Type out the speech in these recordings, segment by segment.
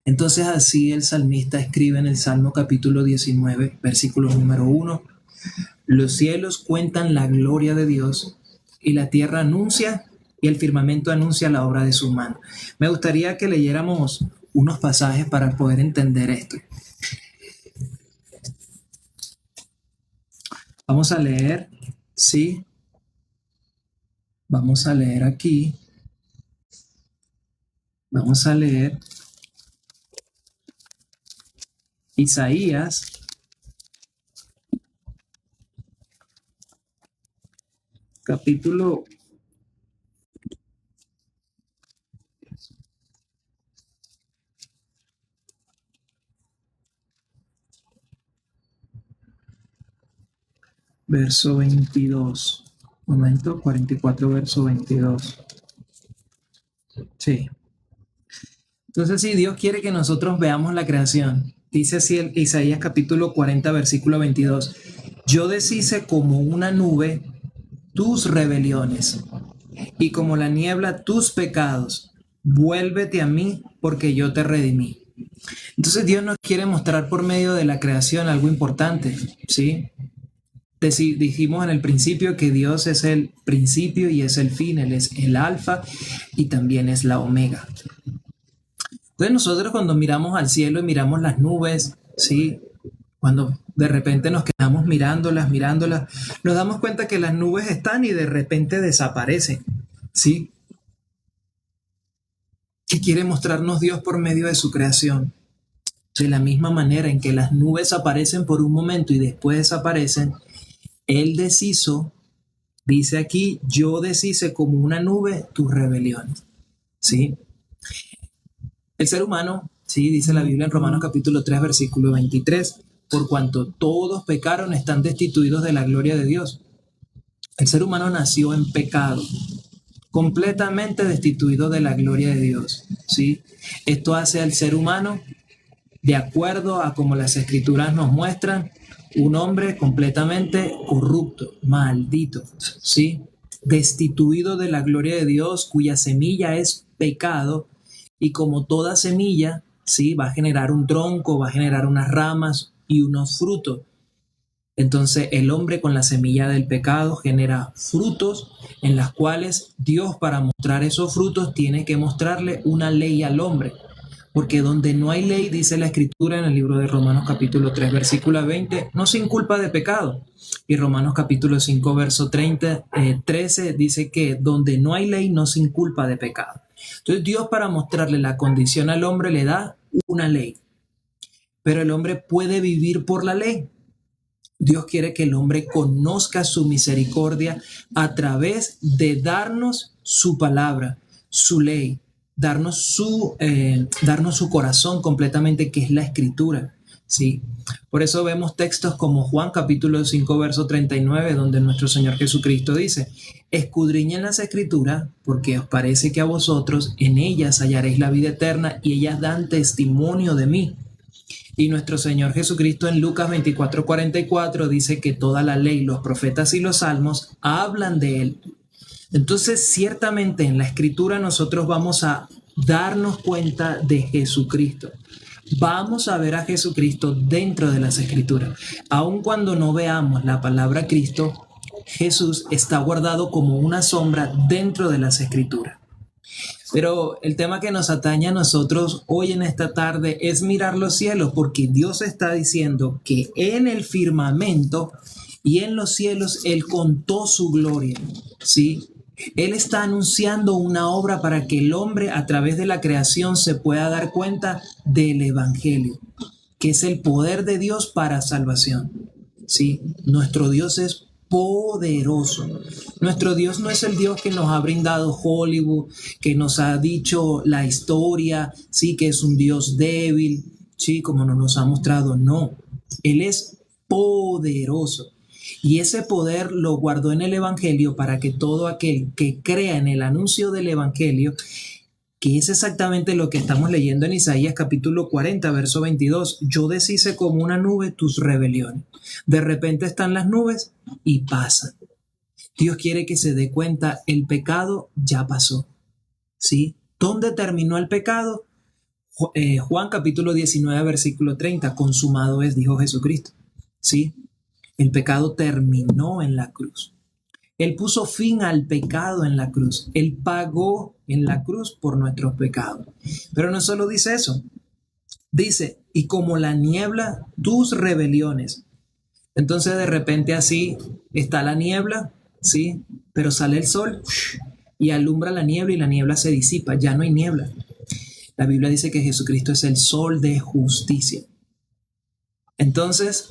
Entonces así el salmista escribe en el Salmo capítulo 19, versículo número 1: los cielos cuentan la gloria de Dios y la tierra anuncia y el firmamento anuncia la obra de su mano. Me gustaría que leyéramos unos pasajes para poder entender esto. Vamos a leer, ¿sí? Vamos a leer aquí. Vamos a leer Isaías capítulo verso 22. Momento, 44, verso 22. Sí. Entonces, sí, Dios quiere que nosotros veamos la creación. Dice así el Isaías capítulo 40, versículo 22. Yo deshice como una nube tus rebeliones y como la niebla tus pecados. Vuélvete a mí porque yo te redimí. Entonces Dios nos quiere mostrar por medio de la creación algo importante, ¿sí? Dijimos en el principio que Dios es el principio y es el fin, Él es el alfa y también es la omega. Entonces nosotros cuando miramos al cielo y miramos las nubes, ¿sí? Cuando de repente nos quedamos mirándolas, nos damos cuenta que las nubes están y de repente desaparecen, ¿sí? ¿Qué quiere mostrarnos Dios por medio de su creación? De la misma manera en que las nubes aparecen por un momento y después desaparecen, Él deshizo, dice aquí, yo deshice como una nube tus rebeliones, ¿sí? El ser humano, sí, dice la Biblia en Romanos capítulo 3, versículo 23, por cuanto todos pecaron, están destituidos de la gloria de Dios. El ser humano nació en pecado, completamente destituido de la gloria de Dios, ¿sí? Esto hace al ser humano, de acuerdo a como las escrituras nos muestran, un hombre completamente corrupto, maldito, ¿sí? Destituido de la gloria de Dios, cuya semilla es pecado, y como toda semilla, ¿sí? Va a generar un tronco, va a generar unas ramas y unos frutos. Entonces el hombre con la semilla del pecado genera frutos en las cuales Dios, para mostrar esos frutos, tiene que mostrarle una ley al hombre. Porque donde no hay ley, dice la escritura en el libro de Romanos capítulo 3, versículo 20, no se inculpa de pecado. Y Romanos capítulo 5, verso 13 dice que donde no hay ley no se inculpa de pecado. Entonces Dios, para mostrarle la condición al hombre, le da una ley. Pero el hombre puede vivir por la ley. Dios quiere que el hombre conozca su misericordia a través de darnos su palabra, su ley, darnos su corazón completamente, que es la escritura, ¿sí? Por eso vemos textos como Juan capítulo 5, verso 39, donde nuestro Señor Jesucristo dice: escudriñen las escrituras, porque os parece que a vosotros en ellas hallaréis la vida eterna, y ellas dan testimonio de mí. Y nuestro Señor Jesucristo en Lucas 24:44 dice que toda la ley, los profetas y los salmos hablan de Él. Entonces, ciertamente en la escritura nosotros vamos a darnos cuenta de Jesucristo. Vamos a ver a Jesucristo dentro de las escrituras. Aun cuando no veamos la palabra Cristo, Jesús está guardado como una sombra dentro de las escrituras. Pero el tema que nos atañe a nosotros hoy en esta tarde es mirar los cielos, porque Dios está diciendo que en el firmamento y en los cielos Él contó su gloria, ¿sí? Él está anunciando una obra para que el hombre, a través de la creación, se pueda dar cuenta del evangelio, que es el poder de Dios para salvación, ¿sí? Nuestro Dios es poderoso. Nuestro Dios no es el Dios que nos ha brindado Hollywood, que nos ha dicho la historia, sí, que es un Dios débil, sí, como nos ha mostrado. No, Él es poderoso. Y ese poder lo guardó en el Evangelio para que todo aquel que crea en el anuncio del Evangelio, que es exactamente lo que estamos leyendo en Isaías capítulo 40, verso 22. Yo deshice como una nube tus rebeliones. De repente están las nubes y pasan. Dios quiere que se dé cuenta, el pecado ya pasó, ¿sí? ¿Dónde terminó el pecado? Juan capítulo 19, versículo 30, consumado es, dijo Jesucristo. ¿Sí? El pecado terminó en la cruz. Él puso fin al pecado en la cruz. Él pagó en la cruz por nuestros pecados. Pero no solo dice eso. Dice, y como la niebla, tus rebeliones. Entonces de repente así está la niebla, ¿sí? Pero sale el sol y alumbra la niebla y la niebla se disipa. Ya no hay niebla. La Biblia dice que Jesucristo es el sol de justicia. Entonces,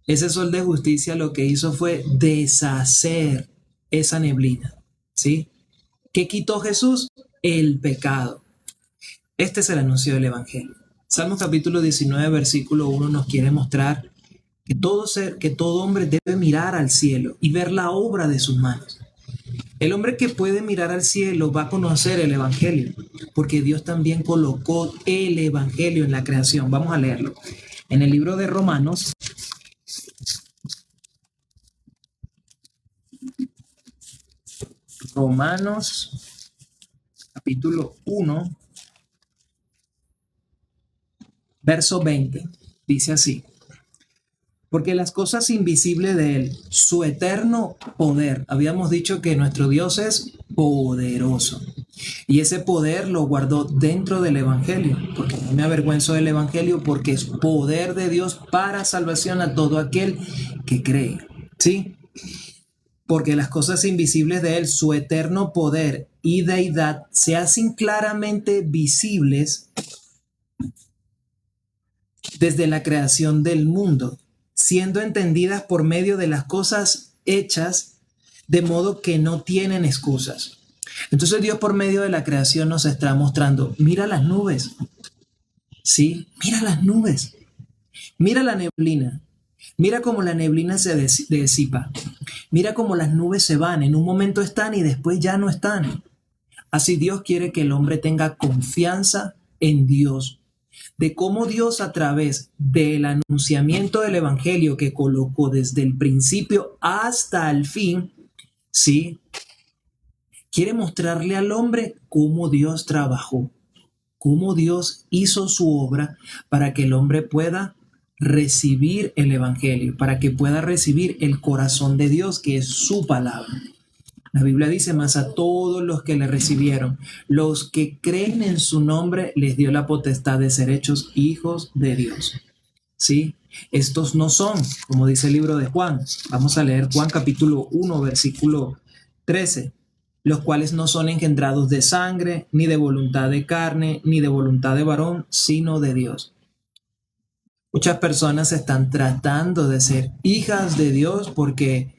ese sol de justicia lo que hizo fue deshacer esa neblina, ¿sí? ¿Qué quitó Jesús? El pecado. Este es el anuncio del Evangelio. Salmos capítulo 19, versículo 1 nos quiere mostrar que todo hombre debe mirar al cielo y ver la obra de sus manos. El hombre que puede mirar al cielo va a conocer el Evangelio, porque Dios también colocó el Evangelio en la creación. Vamos a leerlo. En el libro de Romanos, capítulo 1, verso 20, dice así. Porque las cosas invisibles de Él, su eterno poder, habíamos dicho que nuestro Dios es poderoso. Y ese poder lo guardó dentro del Evangelio, porque no me avergüenzo del Evangelio, porque es poder de Dios para salvación a todo aquel que cree. ¿Sí? Porque las cosas invisibles de Él, su eterno poder y deidad, se hacen claramente visibles desde la creación del mundo, siendo entendidas por medio de las cosas hechas, de modo que no tienen excusas. Entonces Dios por medio de la creación nos está mostrando, mira las nubes, ¿sí? Mira las nubes, mira la neblina, mira cómo la neblina se disipa, mira cómo las nubes se van, en un momento están y después ya no están. Así Dios quiere que el hombre tenga confianza en Dios, de cómo Dios a través del anunciamiento del Evangelio que colocó desde el principio hasta el fin, ¿sí? Quiere mostrarle al hombre cómo Dios trabajó, cómo Dios hizo su obra para que el hombre pueda recibir el Evangelio, para que pueda recibir el corazón de Dios, que es su palabra. La Biblia dice, más a todos los que le recibieron, los que creen en su nombre, les dio la potestad de ser hechos hijos de Dios. ¿Sí? Estos no son, como dice el libro de Juan. Vamos a leer Juan capítulo 1, versículo 13. Los cuales no son engendrados de sangre, ni de voluntad de carne, ni de voluntad de varón, sino de Dios. Muchas personas están tratando de ser hijas de Dios porque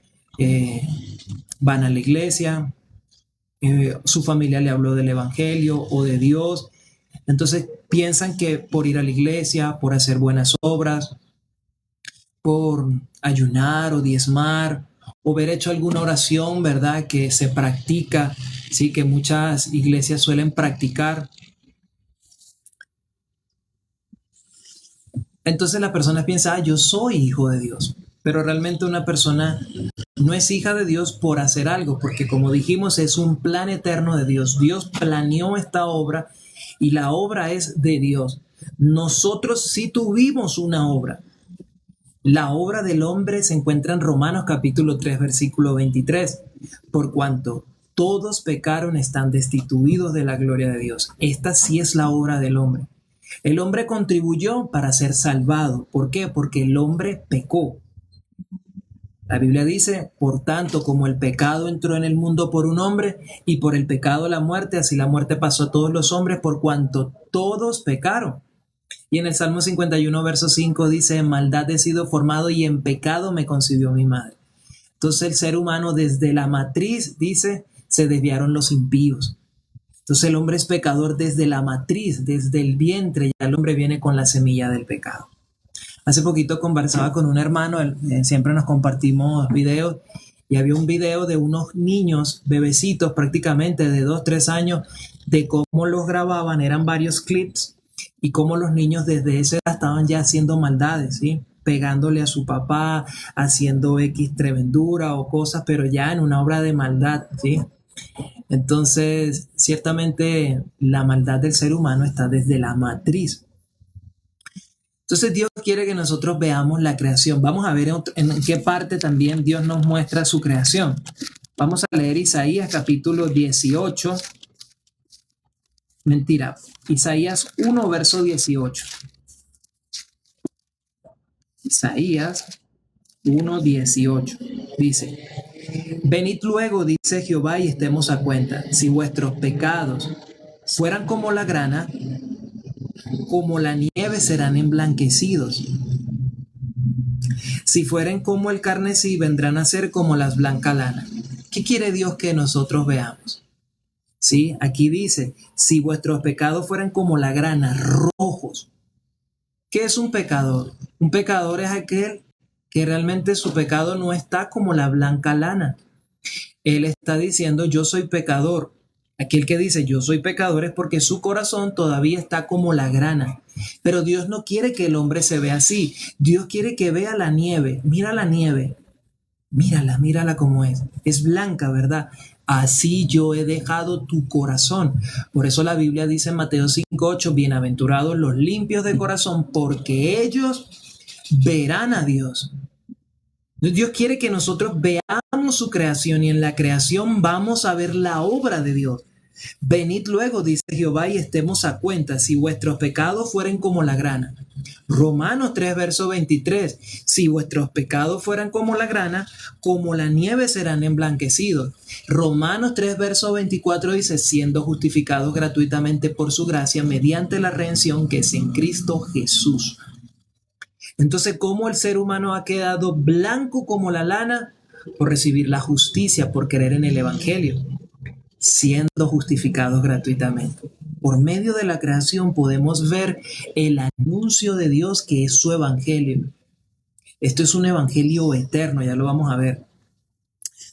van a la iglesia, su familia le habló del Evangelio o de Dios. Entonces piensan que por ir a la iglesia, por hacer buenas obras, por ayunar o diezmar, o haber hecho alguna oración, ¿verdad? Que se practica, sí, que muchas iglesias suelen practicar. Entonces la persona piensa, yo soy hijo de Dios. Pero realmente una persona no es hija de Dios por hacer algo, porque como dijimos, es un plan eterno de Dios. Dios planeó esta obra y la obra es de Dios. Nosotros sí tuvimos una obra. La obra del hombre se encuentra en Romanos capítulo 3, versículo 23. Por cuanto todos pecaron, están destituidos de la gloria de Dios. Esta sí es la obra del hombre. El hombre contribuyó para ser salvado. ¿Por qué? Porque el hombre pecó. La Biblia dice, por tanto, como el pecado entró en el mundo por un hombre y por el pecado la muerte, así la muerte pasó a todos los hombres por cuanto todos pecaron. Y en el Salmo 51, verso 5 dice, en maldad he sido formado y en pecado me concibió mi madre. Entonces el ser humano desde la matriz, dice, se desviaron los impíos. Entonces el hombre es pecador desde la matriz, desde el vientre, ya el hombre viene con la semilla del pecado. Hace poquito conversaba con un hermano, siempre nos compartimos videos, y había un video de unos niños, bebecitos prácticamente de 2, 3 años, de cómo los grababan, eran varios clips, y cómo los niños desde esa edad estaban ya haciendo maldades, ¿sí? Pegándole a su papá, haciendo X tremendura o cosas, pero ya en una obra de maldad, ¿sí? Entonces, ciertamente la maldad del ser humano está desde la matriz. Entonces Dios quiere que nosotros veamos la creación. Vamos a ver en qué parte también Dios nos muestra su creación. Vamos a leer Isaías capítulo 18. Mentira, Isaías 1, verso 18. Isaías 1, 18. Dice: venid luego, dice Jehová, y estemos a cuenta. Si vuestros pecados fueran como la grana, como la nieve serán emblanquecidos. Si fueren como el carmesí, vendrán a ser como las blancas lana. ¿Qué quiere Dios que nosotros veamos? Sí, aquí dice, si vuestros pecados fueran como la grana, rojos. ¿Qué es un pecador? Un pecador es aquel que realmente su pecado no está como la blanca lana. Él está diciendo, yo soy pecador. Aquel que dice, yo soy pecador, es porque su corazón todavía está como la grana. Pero Dios no quiere que el hombre se vea así. Dios quiere que vea la nieve. Mira la nieve. Mírala como es. Es blanca, ¿verdad? Así yo he dejado tu corazón. Por eso la Biblia dice en Mateo 5:8, bienaventurados los limpios de corazón, porque ellos verán a Dios. Dios quiere que nosotros veamos su creación y en la creación vamos a ver la obra de Dios. Venid luego, dice Jehová, y estemos a cuenta, si vuestros pecados fueren como la grana. Romanos 3, verso 23. Si vuestros pecados fueran como la grana, como la nieve serán emblanquecidos. Romanos 3, verso 24 dice, siendo justificados gratuitamente por su gracia mediante la redención que es en Cristo Jesús. Entonces, ¿cómo el ser humano ha quedado blanco como la lana? Por recibir la justicia, por creer en el Evangelio, siendo justificados gratuitamente. Por medio de la creación podemos ver el anuncio de Dios que es su Evangelio. Esto es un Evangelio eterno, ya lo vamos a ver.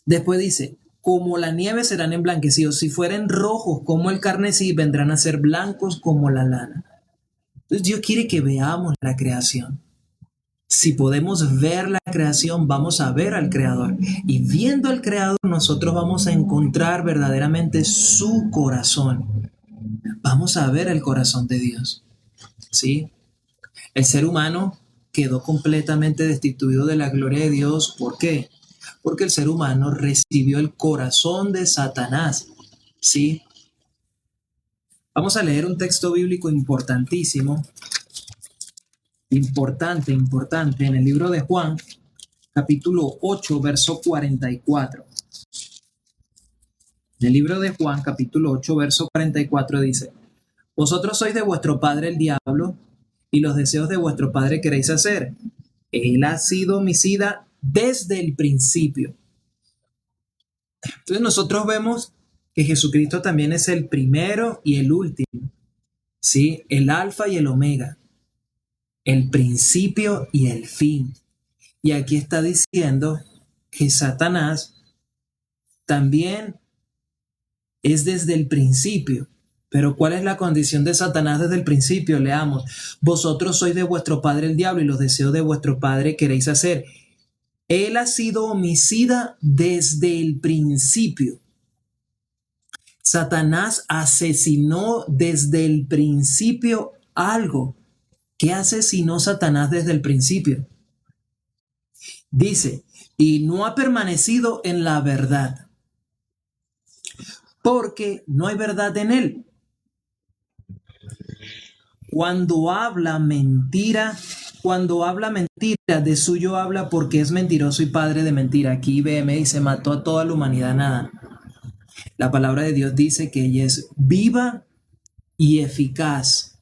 Después dice, como la nieve serán emblanquecidos, si fueren rojos como el carmesí, vendrán a ser blancos como la lana. Entonces Dios quiere que veamos la creación. Si podemos ver la creación, vamos a ver al Creador. Y viendo al Creador, nosotros vamos a encontrar verdaderamente su corazón. Vamos a ver el corazón de Dios. ¿Sí? El ser humano quedó completamente destituido de la gloria de Dios. ¿Por qué? Porque el ser humano recibió el corazón de Satanás. ¿Sí? Vamos a leer un texto bíblico importantísimo. Importante, en el libro de Juan, capítulo 8, verso 44. En el libro de Juan, capítulo 8, verso 44 dice, vosotros sois de vuestro padre el diablo, y los deseos de vuestro padre queréis hacer. Él ha sido homicida desde el principio. Entonces nosotros vemos que Jesucristo también es el primero y el último, ¿sí? El alfa y el omega, el principio y el fin. Y aquí está diciendo que Satanás también es desde el principio. Pero ¿cuál es la condición de Satanás desde el principio? Leamos. Vosotros sois de vuestro padre el diablo y los deseos de vuestro padre queréis hacer. Él ha sido homicida desde el principio. Satanás asesinó desde el principio algo. ¿Qué asesinó Satanás desde el principio? Dice, y no ha permanecido en la verdad, porque no hay verdad en él. Cuando habla mentira, de suyo habla porque es mentiroso y padre de mentira. Aquí IBM dice, mató a toda la humanidad, nada. La palabra de Dios dice que ella es viva y eficaz.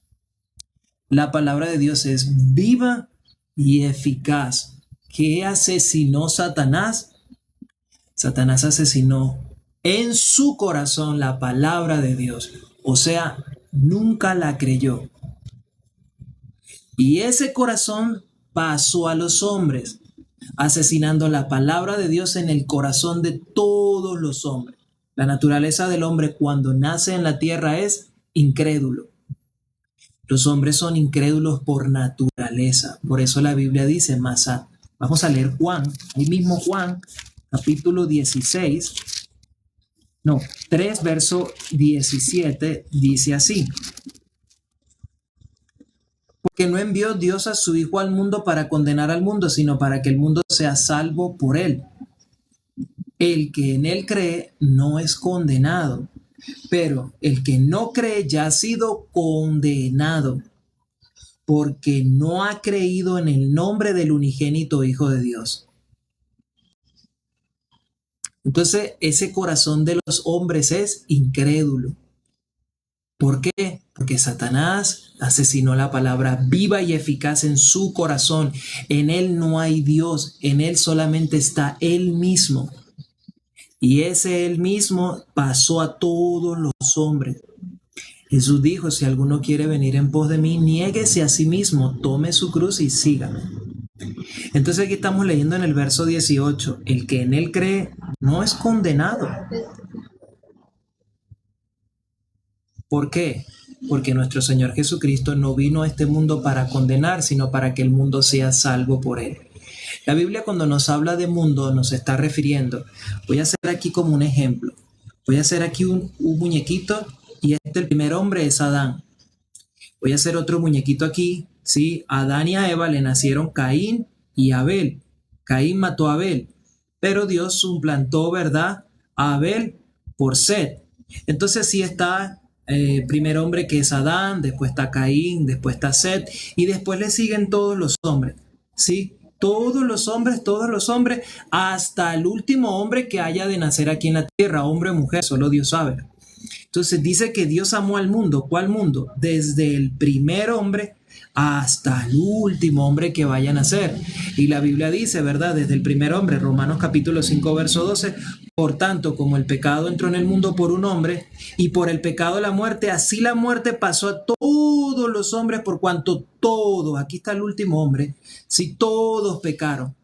La palabra de Dios es viva y eficaz. ¿Qué asesinó Satanás? Satanás asesinó en su corazón la palabra de Dios. O sea, nunca la creyó. Y ese corazón pasó a los hombres, asesinando la palabra de Dios en el corazón de todos los hombres. La naturaleza del hombre cuando nace en la tierra es incrédulo. Los hombres son incrédulos por naturaleza. Por eso la Biblia dice, vamos a leer Juan, ahí mismo Juan, capítulo 16. No, 3, verso 17, dice así. Porque no envió Dios a su Hijo al mundo para condenar al mundo, sino para que el mundo sea salvo por él. El que en él cree no es condenado, pero el que no cree ya ha sido condenado, porque no ha creído en el nombre del unigénito Hijo de Dios. Entonces, ese corazón de los hombres es incrédulo. ¿Por qué? Porque Satanás asesinó la palabra viva y eficaz en su corazón. En él no hay Dios, en él solamente está él mismo. Y ese él mismo pasó a todos los hombres. Jesús dijo, si alguno quiere venir en pos de mí, niéguese a sí mismo, tome su cruz y sígame. Entonces aquí estamos leyendo en el verso 18, el que en él cree no es condenado. ¿Por qué? Porque nuestro Señor Jesucristo no vino a este mundo para condenar, sino para que el mundo sea salvo por él. La Biblia cuando nos habla de mundo nos está refiriendo, voy a hacer aquí como un ejemplo, voy a hacer aquí un muñequito y el primer hombre es Adán. Voy a hacer otro muñequito aquí, ¿sí? A Adán y a Eva le nacieron Caín y Abel. Caín mató a Abel, pero Dios suplantó, ¿verdad?, a Abel por Set. Entonces sí está primer hombre que es Adán, después está Caín, después está Set, y después le siguen todos los hombres, ¿sí? Todos los hombres, hasta el último hombre que haya de nacer aquí en la tierra, hombre o mujer, solo Dios sabe. Entonces dice que Dios amó al mundo. ¿Cuál mundo? Desde el primer hombre hasta el último hombre que vaya a nacer. Y la Biblia dice, ¿verdad? Desde el primer hombre, Romanos capítulo 5, verso 12, por tanto, como el pecado entró en el mundo por un hombre, y por el pecado la muerte, así la muerte pasó a todos los hombres, por cuanto todos, aquí está el último hombre, si todos pecaron.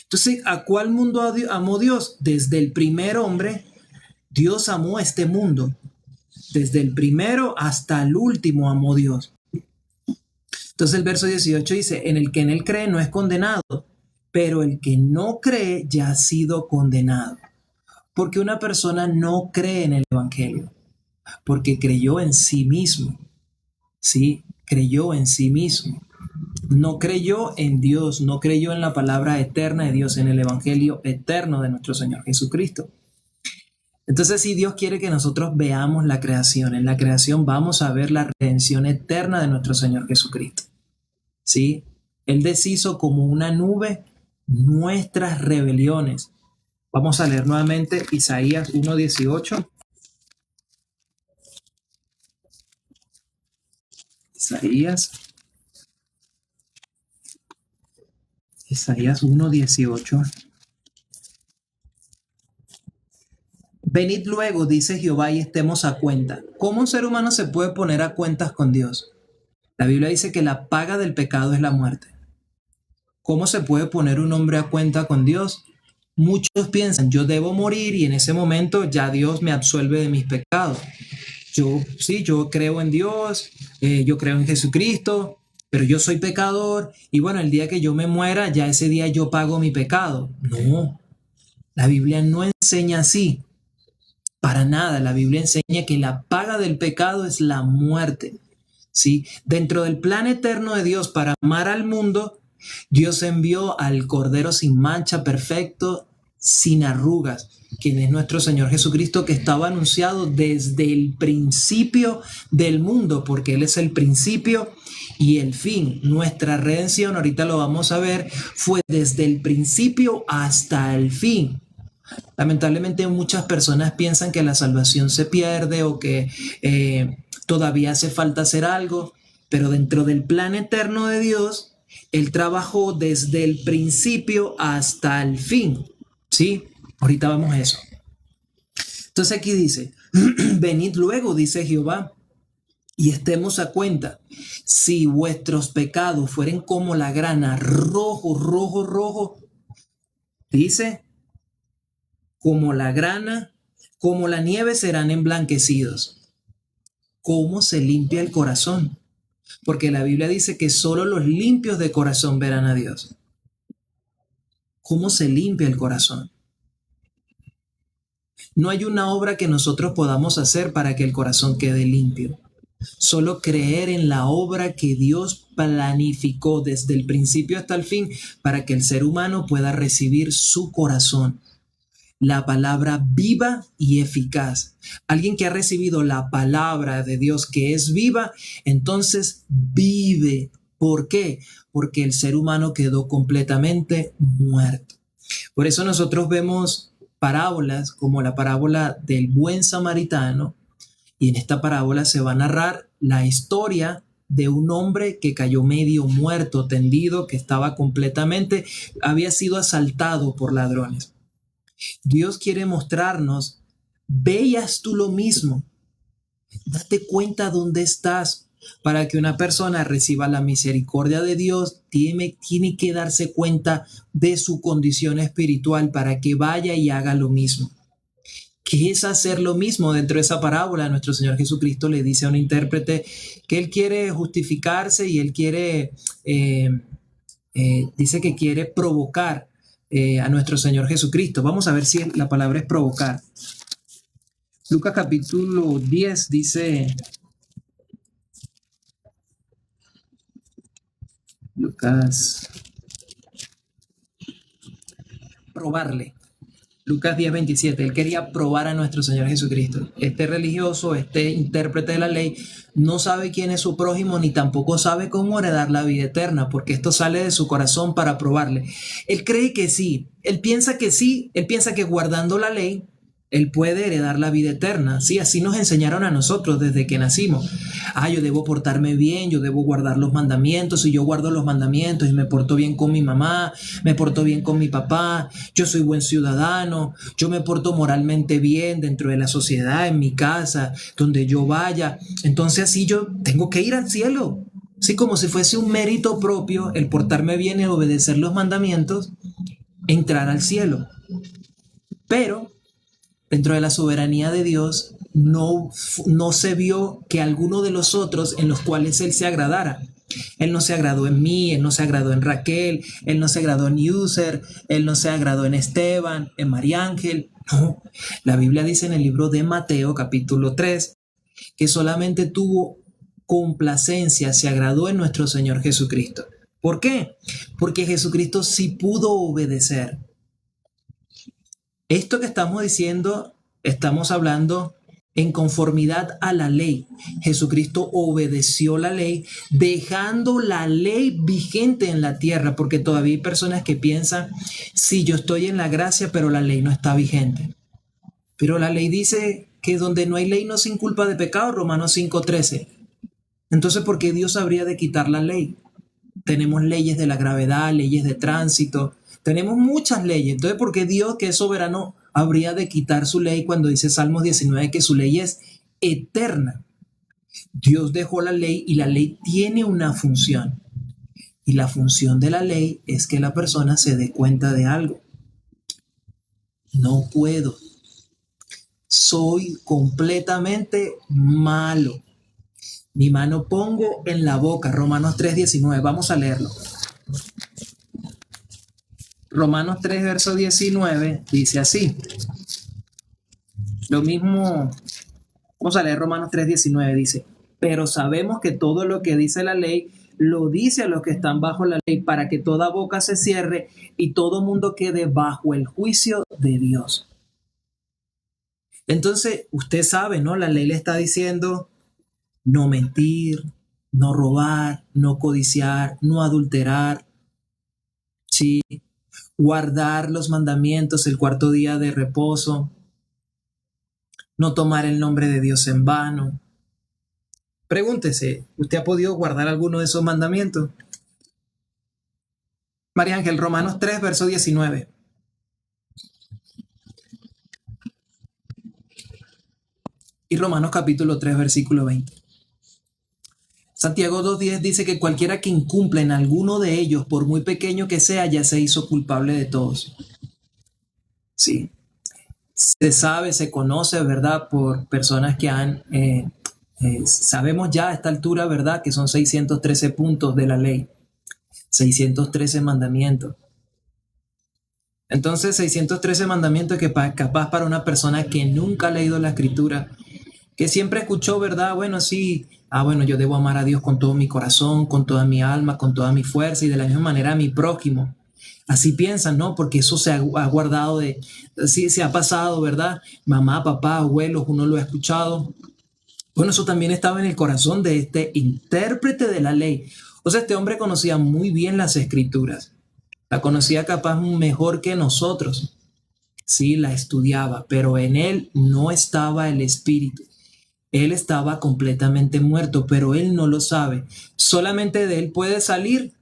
Entonces, ¿a cuál mundo amó Dios? Desde el primer hombre, Dios amó a este mundo. Desde el primero hasta el último amó Dios. Entonces el verso 18 dice, en el que en él cree no es condenado, pero el que no cree ya ha sido condenado. Porque una persona no cree en el Evangelio, porque creyó en sí mismo, ¿sí? Creyó en sí mismo. No creyó en Dios, no creyó en la palabra eterna de Dios, en el Evangelio eterno de nuestro Señor Jesucristo. Entonces, si Dios quiere que nosotros veamos la creación, en la creación vamos a ver la redención eterna de nuestro Señor Jesucristo. ¿Sí? Él deshizo como una nube nuestras rebeliones. Vamos a leer nuevamente Isaías 1:18. Isaías 1:18. Venid luego, dice Jehová, y estemos a cuenta. ¿Cómo un ser humano se puede poner a cuentas con Dios? La Biblia dice que la paga del pecado es la muerte. ¿Cómo se puede poner un hombre a cuenta con Dios? Muchos piensan, yo debo morir y en ese momento ya Dios me absuelve de mis pecados. Yo creo en Dios, yo creo en Jesucristo, pero yo soy pecador y bueno, el día que yo me muera, ya ese día yo pago mi pecado. No, la Biblia no enseña así. Para nada, la Biblia enseña que la paga del pecado es la muerte. ¿Sí? Dentro del plan eterno de Dios para amar al mundo, Dios envió al Cordero sin mancha, perfecto, sin arrugas, quien es nuestro Señor Jesucristo, que estaba anunciado desde el principio del mundo, porque Él es el principio y el fin. Nuestra redención, ahorita lo vamos a ver, fue desde el principio hasta el fin. Lamentablemente muchas personas piensan que la salvación se pierde o que todavía hace falta hacer algo, pero dentro del plan eterno de Dios, Él trabajó desde el principio hasta el fin. ¿Sí? Ahorita vamos a eso. Entonces aquí dice, venid luego, dice Jehová, y estemos a cuenta. Si vuestros pecados fueren como la grana, rojo, rojo, rojo, dice, como la grana, como la nieve serán emblanquecidos. ¿Cómo se limpia el corazón? Porque la Biblia dice que solo los limpios de corazón verán a Dios. ¿Cómo se limpia el corazón? No hay una obra que nosotros podamos hacer para que el corazón quede limpio. Solo creer en la obra que Dios planificó desde el principio hasta el fin para que el ser humano pueda recibir su corazón. La palabra viva y eficaz. Alguien que ha recibido la palabra de Dios que es viva, entonces vive. ¿Por qué? Porque el ser humano quedó completamente muerto. Por eso nosotros vemos parábolas como la parábola del buen samaritano, y en esta parábola se va a narrar la historia de un hombre que cayó medio muerto, tendido, que estaba completamente, había sido asaltado por ladrones. Dios quiere mostrarnos, veas tú lo mismo, date cuenta dónde estás. Para que una persona reciba la misericordia de Dios, tiene que darse cuenta de su condición espiritual para que vaya y haga lo mismo. ¿Qué es hacer lo mismo? Dentro de esa parábola, nuestro Señor Jesucristo le dice a un intérprete que él quiere justificarse y él quiere, dice que quiere provocar a nuestro Señor Jesucristo. Vamos a ver si la palabra es provocar. Lucas capítulo 10 dice, Lucas, probarle. Lucas 10:27, él quería probar a nuestro Señor Jesucristo. Este religioso, este intérprete de la ley, no sabe quién es su prójimo ni tampoco sabe cómo heredar la vida eterna, porque esto sale de su corazón para probarle. Él cree que sí, él piensa que guardando la ley, él puede heredar la vida eterna. Sí, así nos enseñaron a nosotros desde que nacimos. Yo debo portarme bien, yo debo guardar los mandamientos. Si yo guardo los mandamientos y me porto bien con mi mamá, me porto bien con mi papá, yo soy buen ciudadano, yo me porto moralmente bien dentro de la sociedad, en mi casa, donde yo vaya. Entonces así yo tengo que ir al cielo. Sí, como si fuese un mérito propio el portarme bien y obedecer los mandamientos, entrar al cielo. Pero dentro de la soberanía de Dios, no se vio que alguno de los otros en los cuales Él se agradara. Él no se agradó en mí, Él no se agradó en Raquel, Él no se agradó en User, Él no se agradó en Esteban, en María Ángel. No, la Biblia dice en el libro de Mateo, capítulo 3, que solamente tuvo complacencia, se agradó en nuestro Señor Jesucristo. ¿Por qué? Porque Jesucristo sí pudo obedecer. Esto que estamos diciendo, estamos hablando en conformidad a la ley. Jesucristo obedeció la ley, dejando la ley vigente en la tierra, porque todavía hay personas que piensan, sí, yo estoy en la gracia, pero la ley no está vigente. Pero la ley dice que donde no hay ley no se inculpa de pecado, Romanos 5:13. Entonces, ¿por qué Dios habría de quitar la ley? Tenemos leyes de la gravedad, leyes de tránsito, tenemos muchas leyes. Entonces, ¿por qué Dios, que es soberano, habría de quitar su ley cuando dice Salmos 19 que su ley es eterna? Dios dejó la ley y la ley tiene una función. Y la función de la ley es que la persona se dé cuenta de algo. No puedo. Soy completamente malo. Mi mano pongo en la boca. Romanos 3:19. Vamos a leerlo. Romanos 3, verso 19, dice así. Lo mismo, vamos a leer Romanos 3:19, dice, pero sabemos que todo lo que dice la ley, lo dice a los que están bajo la ley, para que toda boca se cierre y todo mundo quede bajo el juicio de Dios. Entonces, usted sabe, ¿no? La ley le está diciendo no mentir, no robar, no codiciar, no adulterar, sí, guardar los mandamientos, el cuarto día de reposo, no tomar el nombre de Dios en vano. Pregúntese, ¿usted ha podido guardar alguno de esos mandamientos? María Ángel, Romanos 3, verso 19. Y Romanos capítulo 3, versículo 20. Santiago 2:10 dice que cualquiera que incumpla en alguno de ellos, por muy pequeño que sea, ya se hizo culpable de todos. Sí. Se sabe, se conoce, ¿verdad? Por personas que han, sabemos ya a esta altura, ¿verdad? Que son 613 puntos de la ley, 613 mandamientos. Entonces, 613 mandamientos que capaz para una persona que nunca ha leído la escritura, que siempre escuchó, ¿verdad? Bueno, sí, bueno, yo debo amar a Dios con todo mi corazón, con toda mi alma, con toda mi fuerza y de la misma manera a mi prójimo. Así piensan, ¿no? Porque eso se ha guardado sí, se ha pasado, ¿verdad? Mamá, papá, abuelos, uno lo ha escuchado. Bueno, eso también estaba en el corazón de este intérprete de la ley. O sea, este hombre conocía muy bien las escrituras. La conocía capaz mejor que nosotros. Sí, la estudiaba, pero en él no estaba el espíritu. Él estaba completamente muerto, pero él no lo sabe. Solamente de él puede salir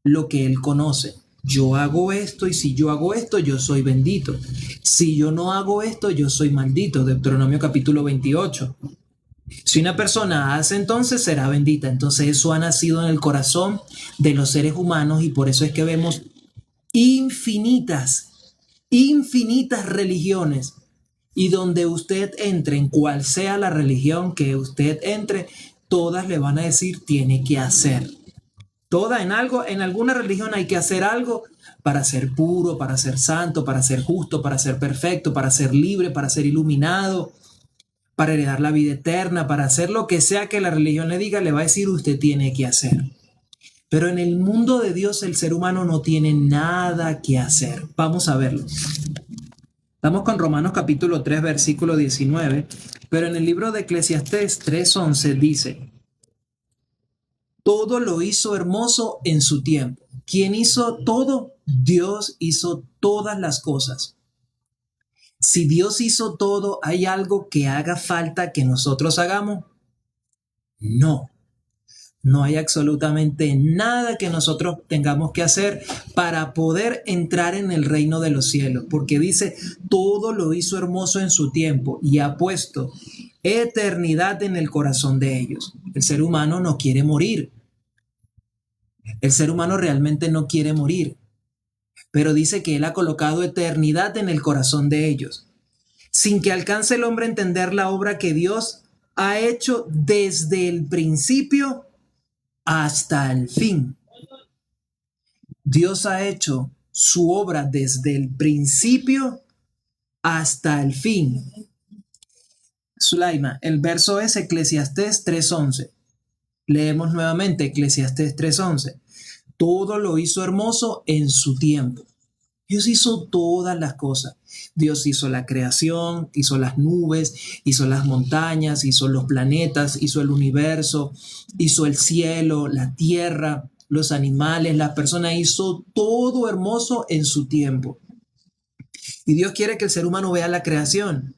lo que él conoce. Yo hago esto y si yo hago esto, yo soy bendito. Si yo no hago esto, yo soy maldito. Deuteronomio capítulo 28. Si una persona hace, entonces será bendita. Entonces eso ha nacido en el corazón de los seres humanos y por eso es que vemos infinitas religiones. Y donde usted entre, en cual sea la religión que usted entre, todas le van a decir tiene que hacer. En alguna religión hay que hacer algo para ser puro, para ser santo, para ser justo, para ser perfecto, para ser libre, para ser iluminado, para heredar la vida eterna, para hacer lo que sea que la religión le diga, le va a decir usted tiene que hacer. Pero en el mundo de Dios el ser humano no tiene nada que hacer. Vamos a verlo. Estamos con Romanos capítulo 3, versículo 19, pero en el libro de Eclesiastés 3:11 dice, todo lo hizo hermoso en su tiempo. ¿Quién hizo todo? Dios hizo todas las cosas. Si Dios hizo todo, ¿hay algo que haga falta que nosotros hagamos? No. No hay absolutamente nada que nosotros tengamos que hacer para poder entrar en el reino de los cielos, porque dice, todo lo hizo hermoso en su tiempo y ha puesto eternidad en el corazón de ellos. El ser humano no quiere morir. El ser humano realmente no quiere morir, pero dice que Él ha colocado eternidad en el corazón de ellos, sin que alcance el hombre a entender la obra que Dios ha hecho desde el principio hasta el fin. Dios ha hecho su obra desde el principio hasta el fin. Sulaima, el verso es Eclesiastés 3:11. Leemos nuevamente Eclesiastés 3:11. Todo lo hizo hermoso en su tiempo. Dios hizo todas las cosas. Dios hizo la creación, hizo las nubes, hizo las montañas, hizo los planetas, hizo el universo, hizo el cielo, la tierra, los animales, las personas, hizo todo hermoso en su tiempo. Y Dios quiere que el ser humano vea la creación,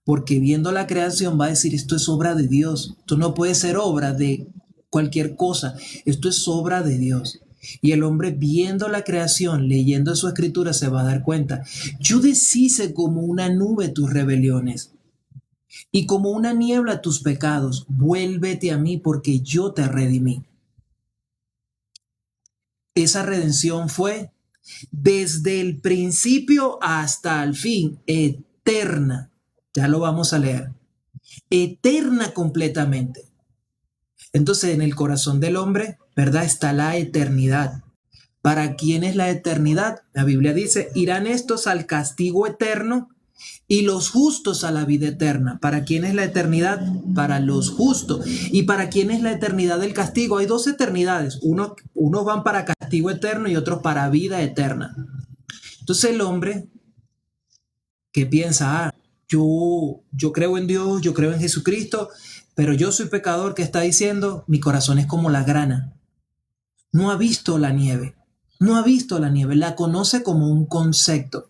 porque viendo la creación va a decir, esto es obra de Dios, esto no puede ser obra de cualquier cosa, esto es obra de Dios. Y el hombre viendo la creación, leyendo su escritura, se va a dar cuenta. Yo deshice como una nube tus rebeliones y como una niebla tus pecados. Vuélvete a mí porque yo te redimí. Esa redención fue desde el principio hasta el fin, eterna. Ya lo vamos a leer. Eterna completamente. Entonces, en el corazón del hombre, ¿verdad? Está la eternidad. ¿Para quién es la eternidad? La Biblia dice, irán estos al castigo eterno y los justos a la vida eterna. ¿Para quién es la eternidad? Para los justos. ¿Y para quién es la eternidad del castigo? Hay dos eternidades. Unos van para castigo eterno y otros para vida eterna. Entonces el hombre que piensa, yo creo en Dios, yo creo en Jesucristo, pero yo soy pecador, que está diciendo, mi corazón es como la grana. No ha visto la nieve, la conoce como un concepto.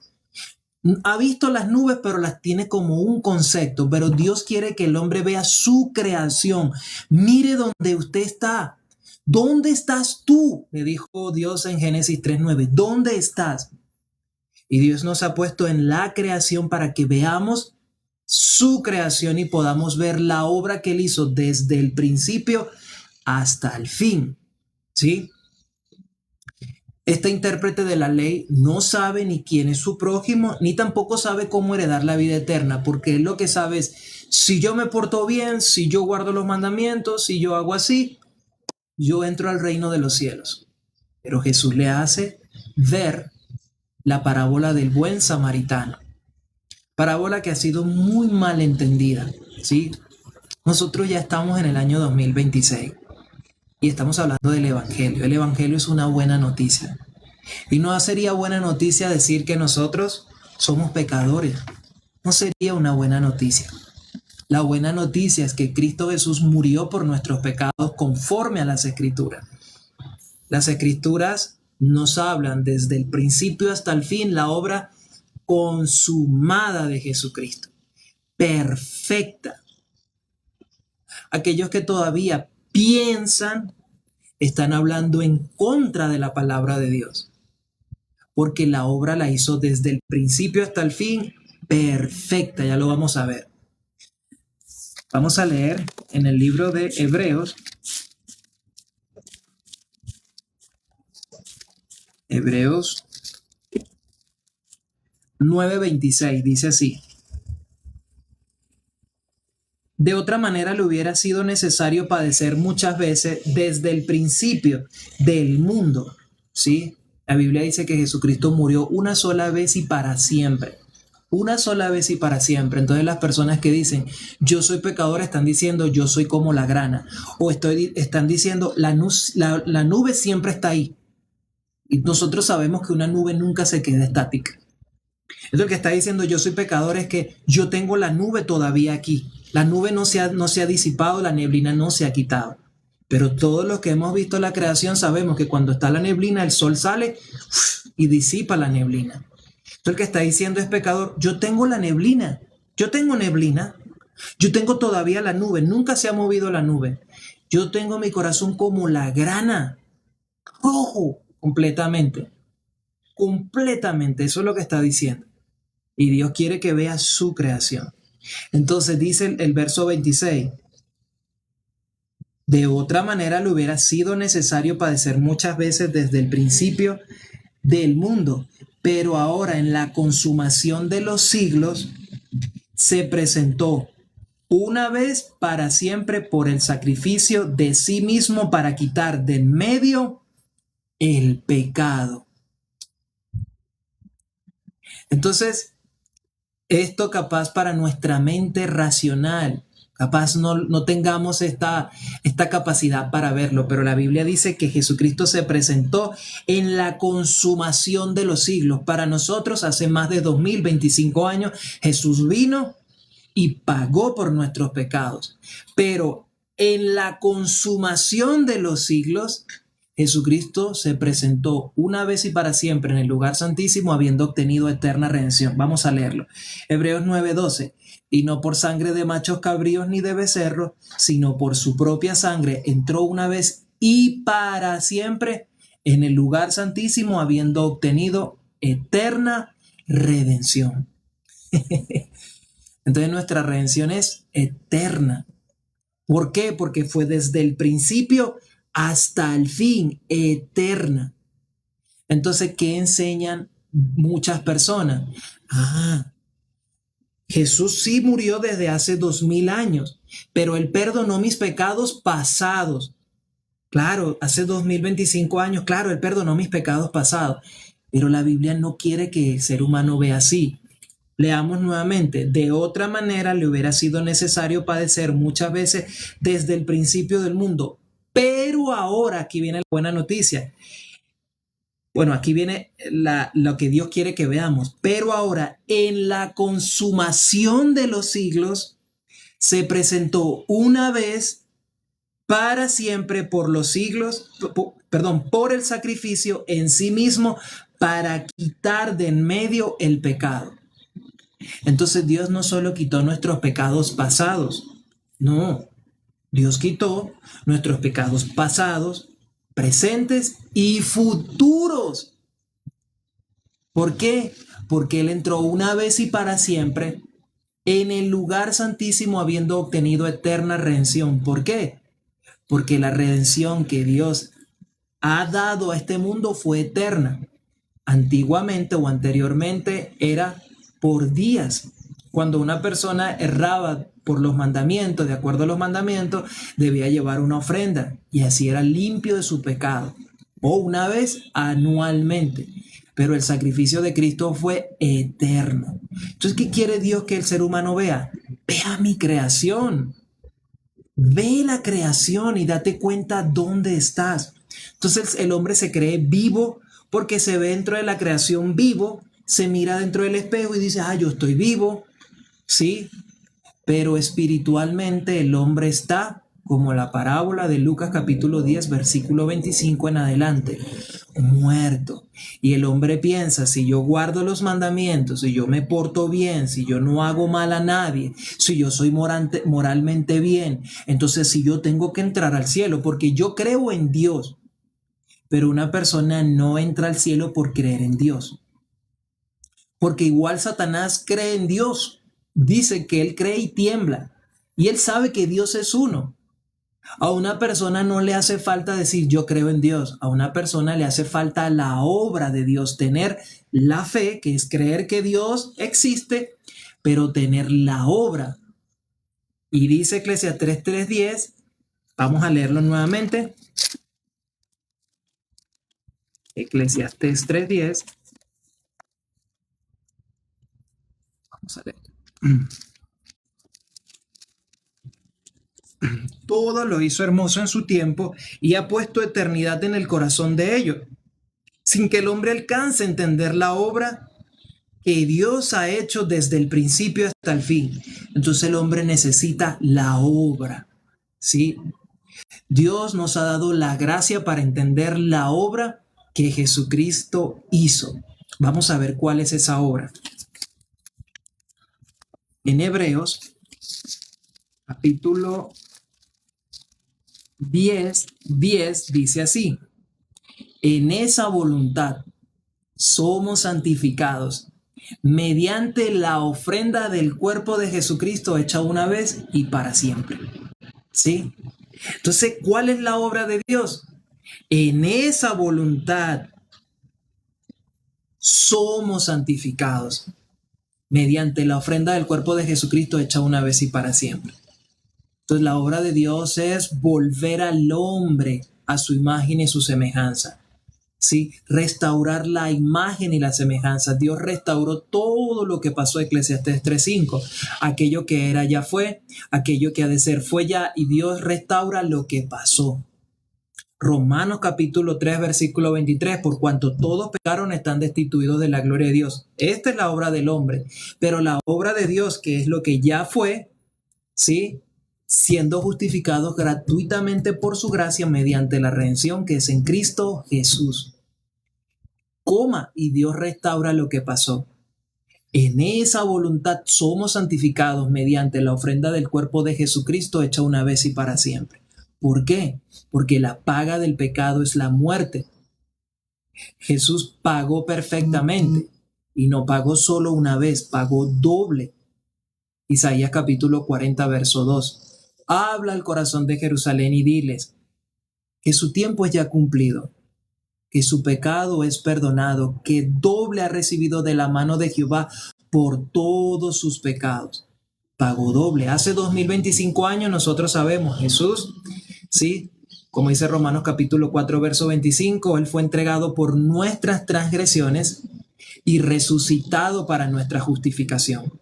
Ha visto las nubes, pero las tiene como un concepto. Pero Dios quiere que el hombre vea su creación. Mire dónde usted está. ¿Dónde estás tú? Le dijo Dios en Génesis 3:9. ¿Dónde estás? Y Dios nos ha puesto en la creación para que veamos su creación y podamos ver la obra que Él hizo desde el principio hasta el fin. ¿Sí? Este intérprete de la ley no sabe ni quién es su prójimo, ni tampoco sabe cómo heredar la vida eterna, porque él lo que sabe es, si yo me porto bien, si yo guardo los mandamientos, si yo hago así, yo entro al reino de los cielos. Pero Jesús le hace ver la parábola del buen samaritano. Parábola que ha sido muy mal entendida, ¿sí? Nosotros ya estamos en el año 2026 y estamos hablando del Evangelio. El Evangelio es una buena noticia. Y no sería buena noticia decir que nosotros somos pecadores. No sería una buena noticia. La buena noticia es que Cristo Jesús murió por nuestros pecados conforme a las Escrituras. Las Escrituras nos hablan desde el principio hasta el fin la obra consumada de Jesucristo, perfecta. Aquellos que todavía piensan están hablando en contra de la palabra de Dios, porque la obra la hizo desde el principio hasta el fin perfecta. Ya lo vamos a ver. Vamos a leer en el libro de Hebreos. Hebreos 9:26 dice así: de otra manera le hubiera sido necesario padecer muchas veces desde el principio del mundo. ¿Sí? La Biblia dice que Jesucristo murió una sola vez y para siempre. Una sola vez y para siempre. Entonces las personas que dicen yo soy pecador están diciendo yo soy como la grana. O están diciendo la nube siempre está ahí. Y nosotros sabemos que una nube nunca se queda estática. Entonces el que está diciendo yo soy pecador es que yo tengo la nube todavía aquí. La nube no se ha disipado, la neblina no se ha quitado. Pero todos los que hemos visto la creación sabemos que cuando está la neblina el sol sale y disipa la neblina. Entonces el que está diciendo es pecador. Yo tengo la neblina. Yo tengo neblina. Yo tengo todavía la nube. Nunca se ha movido la nube. Yo tengo mi corazón como la grana. Rojo. Completamente. Completamente. Eso es lo que está diciendo. Y Dios quiere que vea su creación. Entonces dice el verso 26. De otra manera le hubiera sido necesario padecer muchas veces desde el principio del mundo. Pero ahora en la consumación de los siglos se presentó una vez para siempre por el sacrificio de sí mismo para quitar de en medio el pecado. Entonces, esto capaz para nuestra mente racional, capaz no tengamos esta capacidad para verlo, pero la Biblia dice que Jesucristo se presentó en la consumación de los siglos. Para nosotros, hace más de 2025 años, Jesús vino y pagó por nuestros pecados. Pero en la consumación de los siglos, Jesucristo se presentó una vez y para siempre en el lugar santísimo, habiendo obtenido eterna redención. Vamos a leerlo. Hebreos 9:12. Y no por sangre de machos cabríos ni de becerros, sino por su propia sangre entró una vez y para siempre en el lugar santísimo, habiendo obtenido eterna redención. Entonces nuestra redención es eterna. ¿Por qué? Porque fue desde el principio hasta el fin, eterna. Entonces, ¿qué enseñan muchas personas? Jesús sí murió desde hace 2000 años, pero Él perdonó mis pecados pasados. Claro, hace 2025 años, claro, Él perdonó mis pecados pasados, pero la Biblia no quiere que el ser humano vea así. Leamos nuevamente. De otra manera le hubiera sido necesario padecer muchas veces desde el principio del mundo. Pero ahora, aquí viene la buena noticia. Bueno, aquí viene lo que Dios quiere que veamos. Pero ahora, en la consumación de los siglos, se presentó una vez para siempre por los siglos, por el sacrificio en sí mismo para quitar de en medio el pecado. Entonces Dios no solo quitó nuestros pecados pasados, no. Dios quitó nuestros pecados pasados, presentes y futuros. ¿Por qué? Porque Él entró una vez y para siempre en el lugar santísimo habiendo obtenido eterna redención. ¿Por qué? Porque la redención que Dios ha dado a este mundo fue eterna. Antiguamente o anteriormente era por días. Cuando una persona erraba por los mandamientos, de acuerdo a los mandamientos, debía llevar una ofrenda y así era limpio de su pecado. O una vez anualmente. pero el sacrificio de Cristo fue eterno. Entonces, ¿qué quiere Dios que el ser humano vea? Vea mi creación. Ve la creación y date cuenta dónde estás. Entonces el hombre se cree vivo porque se ve dentro de la creación vivo, se mira dentro del espejo y dice, yo estoy vivo, ¿sí? Pero espiritualmente el hombre está como la parábola de Lucas capítulo 10, versículo 25 en adelante, muerto. Y el hombre piensa, si yo guardo los mandamientos, si yo me porto bien, si yo no hago mal a nadie, si yo soy moralmente bien, entonces si yo tengo que entrar al cielo, porque yo creo en Dios. Pero una persona no entra al cielo por creer en Dios. Porque igual Satanás cree en Dios. Dice que él cree y tiembla. Y él sabe que Dios es uno. A una persona no le hace falta decir yo creo en Dios. A una persona le hace falta la obra de Dios. Tener la fe, que es creer que Dios existe, pero tener la obra. Y dice Eclesiastés 3:10. Vamos a leerlo nuevamente. Eclesiastés 3:10. Vamos a leer. Todo lo hizo hermoso en su tiempo y ha puesto eternidad en el corazón de ellos, sin que el hombre alcance a entender la obra que Dios ha hecho desde el principio hasta el fin. Entonces el hombre necesita la obra, ¿sí? Dios nos ha dado la gracia para entender la obra que Jesucristo hizo. Vamos a ver cuál es esa obra. En Hebreos, capítulo 10 dice así: en esa voluntad somos santificados mediante la ofrenda del cuerpo de Jesucristo hecha una vez y para siempre. ¿Sí? Entonces, ¿cuál es la obra de Dios? En esa voluntad somos santificados mediante la ofrenda del cuerpo de Jesucristo hecha una vez y para siempre. Entonces la obra de Dios es volver al hombre a su imagen y su semejanza. ¿Sí? Restaurar la imagen y la semejanza. Dios restauró todo lo que pasó, Eclesiastés 3:5. Aquello que era ya fue, aquello que ha de ser fue ya, y Dios restaura lo que pasó. Romanos capítulo 3, versículo 23, por cuanto todos pecaron están destituidos de la gloria de Dios. Esta es la obra del hombre, pero la obra de Dios, que es lo que ya fue, ¿sí? Siendo justificados gratuitamente por su gracia mediante la redención que es en Cristo Jesús. Y Dios restaura lo que pasó. En esa voluntad somos santificados mediante la ofrenda del cuerpo de Jesucristo hecha una vez y para siempre. ¿Por qué? Porque la paga del pecado es la muerte. Jesús pagó perfectamente y no pagó solo una vez, pagó doble. Isaías capítulo 40, verso 2. Habla al corazón de Jerusalén y diles que su tiempo es ya cumplido, que su pecado es perdonado, que doble ha recibido de la mano de Jehová por todos sus pecados. Pagó doble. Hace 2025 años nosotros sabemos, Jesús, ¿sí? Como dice Romanos capítulo 4, verso 25, Él fue entregado por nuestras transgresiones y resucitado para nuestra justificación.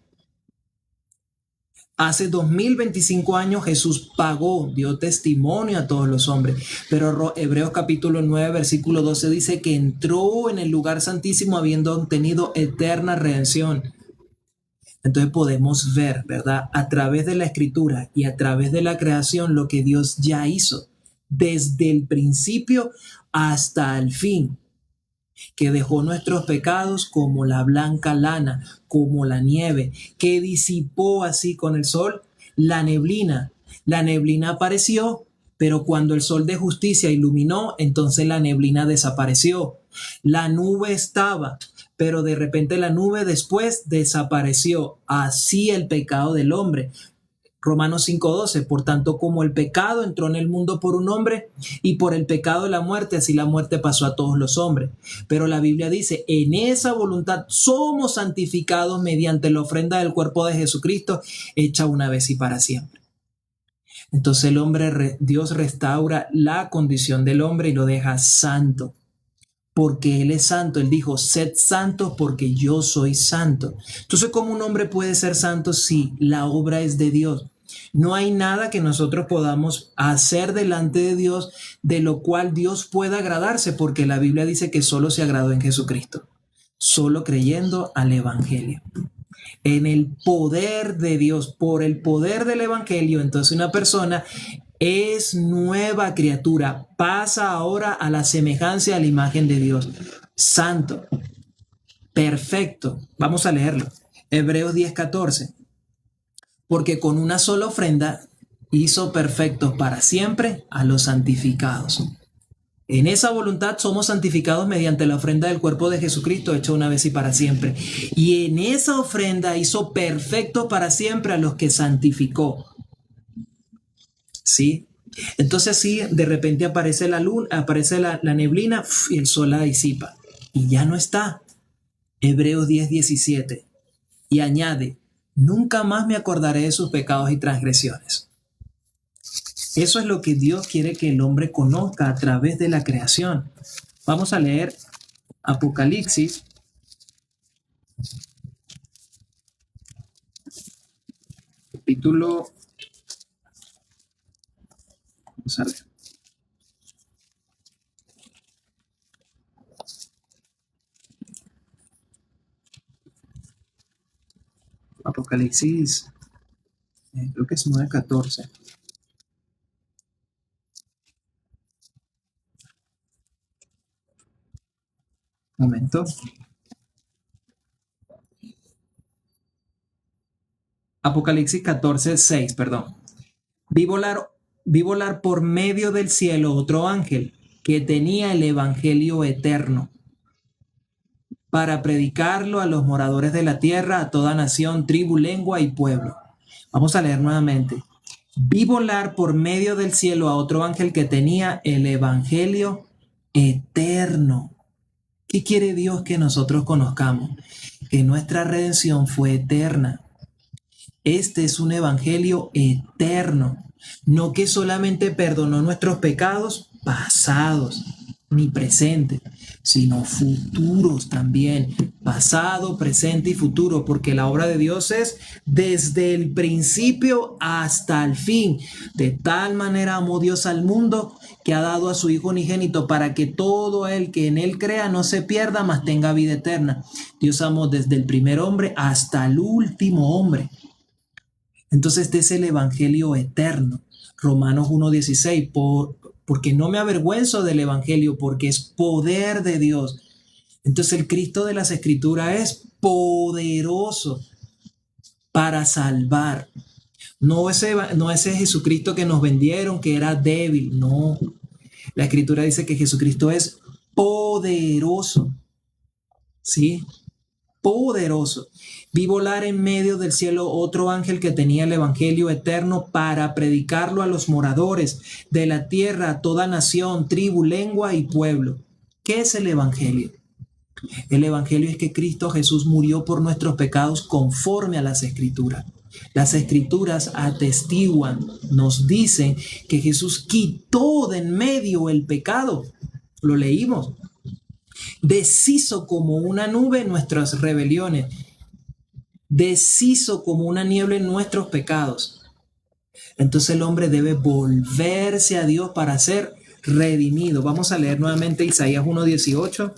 Hace 2025 años Jesús pagó, dio testimonio a todos los hombres. Pero Hebreos capítulo 9, versículo 12 dice que entró en el lugar santísimo habiendo obtenido eterna redención. Entonces podemos ver, ¿verdad? A través de la escritura y a través de la creación lo que Dios ya hizo desde el principio hasta el fin, que dejó nuestros pecados como la blanca lana, como la nieve, que disipó así con el sol la neblina. La neblina apareció, pero cuando el sol de justicia iluminó, entonces la neblina desapareció. La nube estaba, pero de repente la nube después desapareció. Así el pecado del hombre. Romanos 5:12, por tanto, como el pecado entró en el mundo por un hombre y por el pecado la muerte, así la muerte pasó a todos los hombres. Pero la Biblia dice, en esa voluntad somos santificados mediante la ofrenda del cuerpo de Jesucristo, hecha una vez y para siempre. Entonces Dios restaura la condición del hombre y lo deja santo. porque Él es santo. Él dijo, sed santos porque yo soy santo. Entonces, ¿cómo un hombre puede ser santo si la obra es de Dios? No hay nada que nosotros podamos hacer delante de Dios de lo cual Dios pueda agradarse, porque la Biblia dice que solo se agradó en Jesucristo, solo creyendo al Evangelio. En el poder de Dios, por el poder del Evangelio, entonces una persona es nueva criatura, pasa ahora a la semejanza, a la imagen de Dios. Santo, perfecto. Vamos a leerlo. Hebreos 10:14. Porque con una sola ofrenda hizo perfectos para siempre a los santificados. En esa voluntad somos santificados mediante la ofrenda del cuerpo de Jesucristo hecha una vez y para siempre. Y en esa ofrenda hizo perfectos para siempre a los que santificó. ¿Sí? Entonces sí, de repente aparece la luna, aparece la neblina y el sol la disipa. Y ya no está. Hebreos 10:17. Y añade, nunca más me acordaré de sus pecados y transgresiones. Eso es lo que Dios quiere que el hombre conozca a través de la creación. Vamos a leer Apocalipsis. Capítulo. Vamos a ver. Apocalipsis, creo que es 9:14. Momento. Apocalipsis 14:6, perdón. Vi volar por medio del cielo otro ángel que tenía el evangelio eterno para predicarlo a los moradores de la tierra, a toda nación, tribu, lengua y pueblo. Vamos a leer nuevamente. Vi volar por medio del cielo a otro ángel que tenía el evangelio eterno. ¿Qué quiere Dios que nosotros conozcamos? Que nuestra redención fue eterna. Este es un evangelio eterno, no que solamente perdonó nuestros pecados pasados ni presentes, sino futuros también, pasado, presente y futuro, porque la obra de Dios es desde el principio hasta el fin. De tal manera amó Dios al mundo que ha dado a su Hijo unigénito para que todo el que en él crea no se pierda, mas tenga vida eterna. Dios amó desde el primer hombre hasta el último hombre. Entonces este es el evangelio eterno. Romanos 1:16, porque no me avergüenzo del evangelio, porque es poder de Dios. Entonces el Cristo de las Escrituras es poderoso para salvar. No ese Jesucristo que nos vendieron, que era débil, no. La Escritura dice que Jesucristo es poderoso, ¿sí? Poderoso. Vi volar en medio del cielo otro ángel que tenía el evangelio eterno para predicarlo a los moradores de la tierra, a toda nación, tribu, lengua y pueblo. ¿Qué es el evangelio? El evangelio es que Cristo Jesús murió por nuestros pecados conforme a las Escrituras. Las Escrituras atestiguan, nos dicen que Jesús quitó de en medio el pecado. Lo leímos. Deshizo como una nube nuestras rebeliones, deshizo como una niebla en nuestros pecados. Entonces el hombre debe volverse a Dios para ser redimido. Vamos a leer nuevamente Isaías 1:18.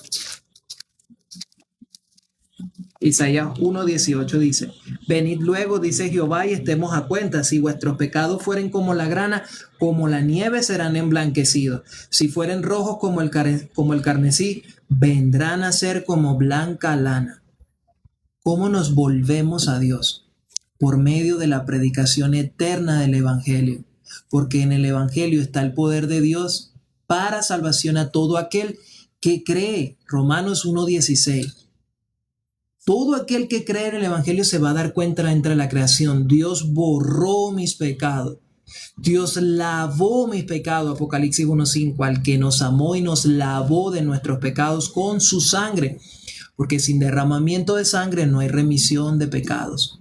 Isaías 1:18 dice, venid luego, dice Jehová, y estemos a cuenta. Si vuestros pecados fueren como la grana, como la nieve serán emblanquecidos. Si fueren rojos como el carmesí, vendrán a ser como blanca lana. ¿Cómo nos volvemos a Dios? Por medio de la predicación eterna del Evangelio. Porque en el Evangelio está el poder de Dios para salvación a todo aquel que cree. Romanos 1:16. Todo aquel que cree en el Evangelio se va a dar cuenta entre la creación. Dios borró mis pecados. Dios lavó mis pecados. Apocalipsis 1:5. Al que nos amó y nos lavó de nuestros pecados con su sangre. Porque sin derramamiento de sangre no hay remisión de pecados.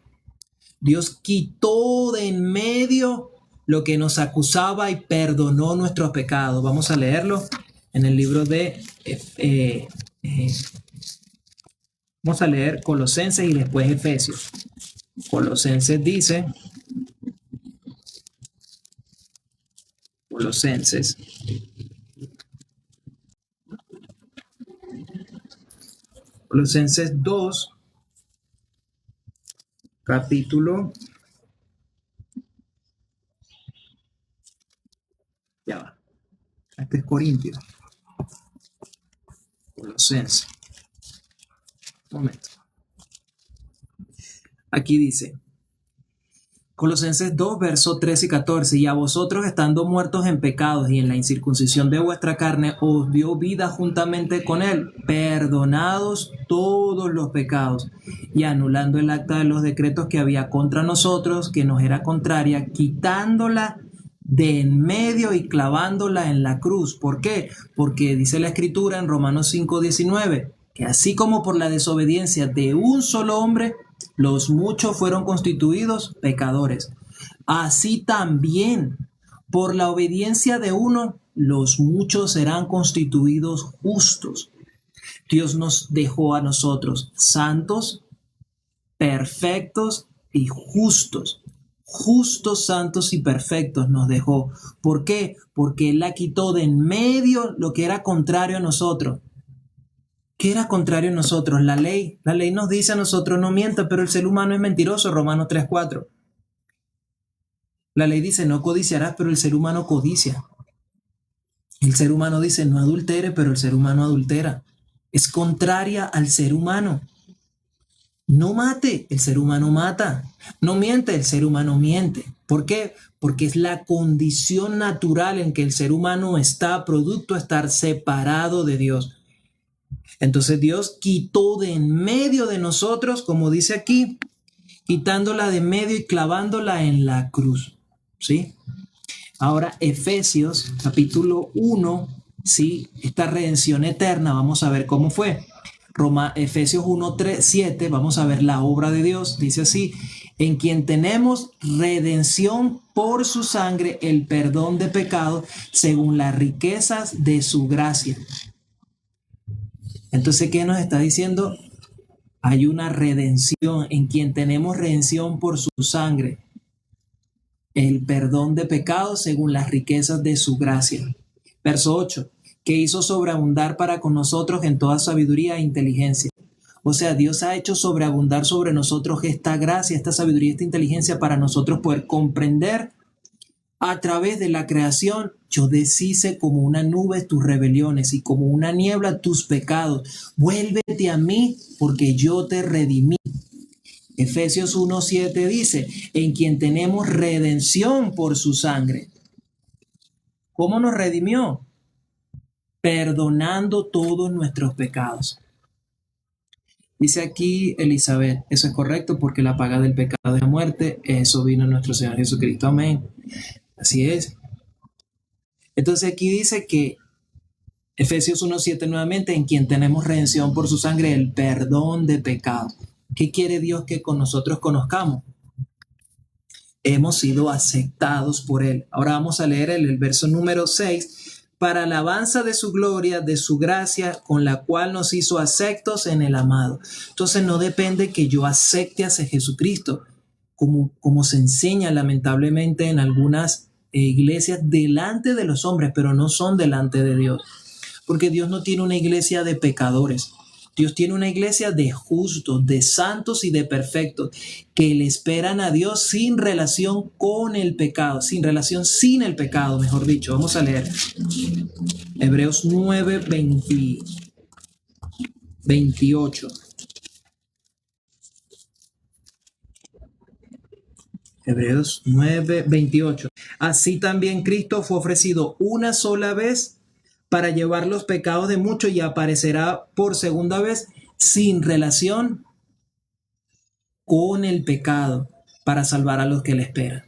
Dios quitó de en medio lo que nos acusaba y perdonó nuestros pecados. Vamos a leerlo en el libro de vamos a leer Colosenses y después Efesios. Colosenses dice, Colosenses Colosenses 2, capítulo, ya va, este es Corintios, Colosenses, un momento, aquí dice, Colosenses 2, versos 13 y 14, y a vosotros estando muertos en pecados y en la incircuncisión de vuestra carne, os dio vida juntamente con él, perdonados todos los pecados, y anulando el acta de los decretos que había contra nosotros, que nos era contraria, quitándola de en medio y clavándola en la cruz. ¿Por qué? Porque dice la Escritura en Romanos 5, 19, que así como por la desobediencia de un solo hombre, los muchos fueron constituidos pecadores, así también por la obediencia de uno, los muchos serán constituidos justos. Dios nos dejó a nosotros santos, perfectos y justos. Justos, santos y perfectos nos dejó. ¿Por qué? Porque Él la quitó de en medio lo que era contrario a nosotros. ¿Qué era contrario a nosotros? La ley. La ley nos dice a nosotros no mienta, pero el ser humano es mentiroso, Romanos 3:4. La ley dice no codiciarás, pero el ser humano codicia. El ser humano dice no adultere, pero el ser humano adultera. Es contraria al ser humano. No mate, el ser humano mata. No miente, el ser humano miente. ¿Por qué? Porque es la condición natural en que el ser humano está, producto de estar separado de Dios. Entonces Dios quitó de en medio de nosotros, como dice aquí, quitándola de en medio y clavándola en la cruz. ¿Sí? Ahora Efesios capítulo 1, ¿sí? Esta redención eterna, vamos a ver cómo fue. Efesios 1, 3, 7, vamos a ver la obra de Dios. Dice así, en quien tenemos redención por su sangre, el perdón de pecados, según las riquezas de su gracia. Entonces, ¿qué nos está diciendo? Hay una redención en quien tenemos redención por su sangre, el perdón de pecados según las riquezas de su gracia. Verso 8, que hizo sobreabundar para con nosotros en toda sabiduría e inteligencia. O sea, Dios ha hecho sobreabundar sobre nosotros esta gracia, esta sabiduría, esta inteligencia para nosotros poder comprender a través de la creación. Yo deshice como una nube tus rebeliones y como una niebla tus pecados. Vuélvete a mí porque yo te redimí. Efesios 1:7 dice, en quien tenemos redención por su sangre. ¿Cómo nos redimió? Perdonando todos nuestros pecados. Dice aquí Elizabeth, eso es correcto porque la paga del pecado es la muerte, eso vino nuestro Señor Jesucristo, amén. Así es. Entonces aquí dice que Efesios 1:7 nuevamente, en quien tenemos redención por su sangre, el perdón de pecados. ¿Qué quiere Dios que con nosotros conozcamos? Hemos sido aceptados por Él. Ahora vamos a leer el verso número 6. Para alabanza de su gloria, de su gracia, con la cual nos hizo aceptos en el amado. Entonces no depende que yo acepte a Jesucristo, como se enseña lamentablemente en algunas iglesias delante de los hombres, pero no son delante de Dios. Porque Dios no tiene una iglesia de pecadores. Dios tiene una iglesia de justos, de santos y de perfectos, que le esperan a Dios sin relación con el pecado, sin relación sin el pecado, mejor dicho. Vamos a leer Hebreos 9, 28. Hebreos 9, 28. Así también Cristo fue ofrecido una sola vez para llevar los pecados de muchos y aparecerá por segunda vez sin relación con el pecado para salvar a los que le esperan.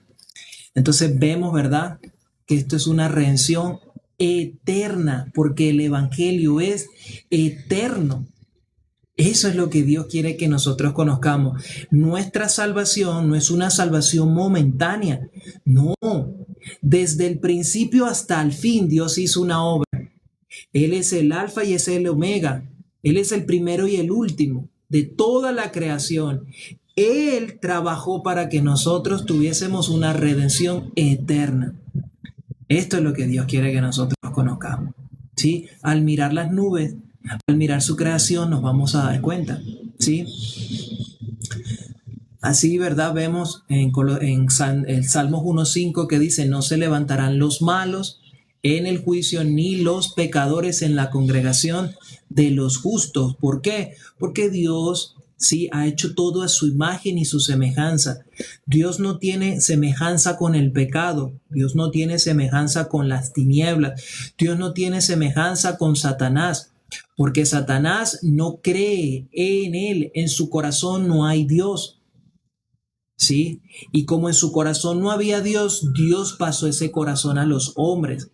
Entonces vemos, ¿verdad?, que esto es una redención eterna porque el evangelio es eterno. Eso es lo que Dios quiere que nosotros conozcamos. Nuestra salvación no es una salvación momentánea. No, desde el principio hasta el fin Dios hizo una obra Él es el alfa y es el omega. Él es el primero y el último de toda la creación. Él trabajó para que nosotros tuviésemos una redención eterna. Esto es lo que Dios quiere que nosotros conozcamos. ¿Sí? Al mirar las nubes, al mirar su creación, nos vamos a dar cuenta. ¿Sí? Así, ¿verdad? Vemos en el Salmos 1.5 que dice, no se levantarán los malos en el juicio, ni los pecadores en la congregación de los justos. ¿Por qué? Porque Dios sí ha hecho todo a su imagen y su semejanza. Dios no tiene semejanza con el pecado. Dios no tiene semejanza con las tinieblas. Dios no tiene semejanza con Satanás. Porque Satanás no cree en él. En su corazón no hay Dios. ¿Sí? Y como en su corazón no había Dios, Dios pasó ese corazón a los hombres.